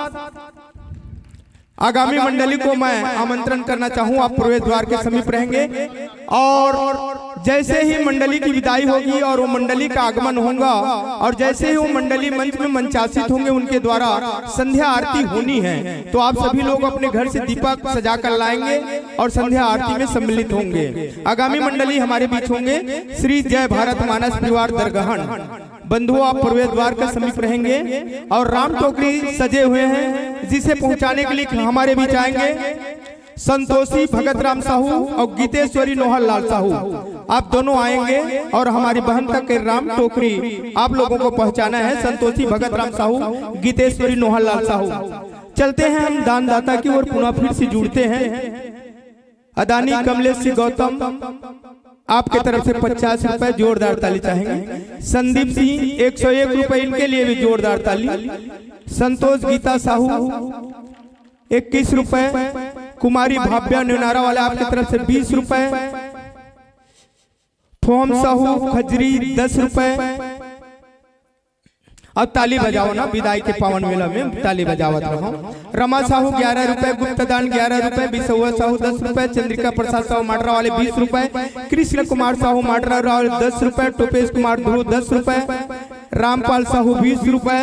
आगामी मंडली को मैं आमंत्रण करना चाहूँ, आप प्रवेश द्वार के समीप रहेंगे और जैसे ही मंडली की विदाई होगी और वो मंडली का आगमन होगा और जैसे ही वो मंडली मंच में मंचासित होंगे, उनके द्वारा संध्या आरती होनी है। तो आप सभी लोग अपने घर से दीपक सजा कर लाएंगे और संध्या आरती में सम्मिलित होंगे। आगामी मंडली हमारे बीच होंगे श्री जय भारत मानस परिवार दरगहन। बंधुओं, आप प्रवेश द्वार के समीप रहेंगे और राम टोकरी सजे हुए हैं, जिसे पहुंचाने के लिए हमारे बीच आएंगे संतोषी भगत राम साहू और गीतेश्वरी नोहर लाल साहू। आप दोनों आएंगे और हमारी बहन तक राम टोकरी आप लोगों को पहुंचाना है। संतोषी भगत राम साहू, गीतेश्वरी नोहर लाल साहू। चलते हैं हम दानदाता की ओर, पुनः फिर से जुड़ते हैं। अदानी कमलेश सिंह गौतम, आपके तरफ से 50 रुपए जोरदार ताली चाहेंगे। संदीप सिंह 101 रुपए, इनके लिए भी जोरदार ताली। संतोष गीता साहू 21 रुपए। कुमारी भाव्या न्यूनारा वाले आपकी तरफ से 20 रुपए। फोम साहू खजरी 10 रुपए। अब ताली बजाओ ना, विदाई के पावन मेला में ताली बजावत रहो। रमा साहू 11 रुपए, गुप्तदान 11 रुपए, बिसौआ साहू 10 रुपए, चंद्रिका प्रसाद साहू माटरा वाले 20 रुपए, कृष्ण कुमार साहू माटरा वाले 10 रुपए, टोपेश कुमार ध्रुव 10 रुपए, रामपाल साहू 20 रुपए,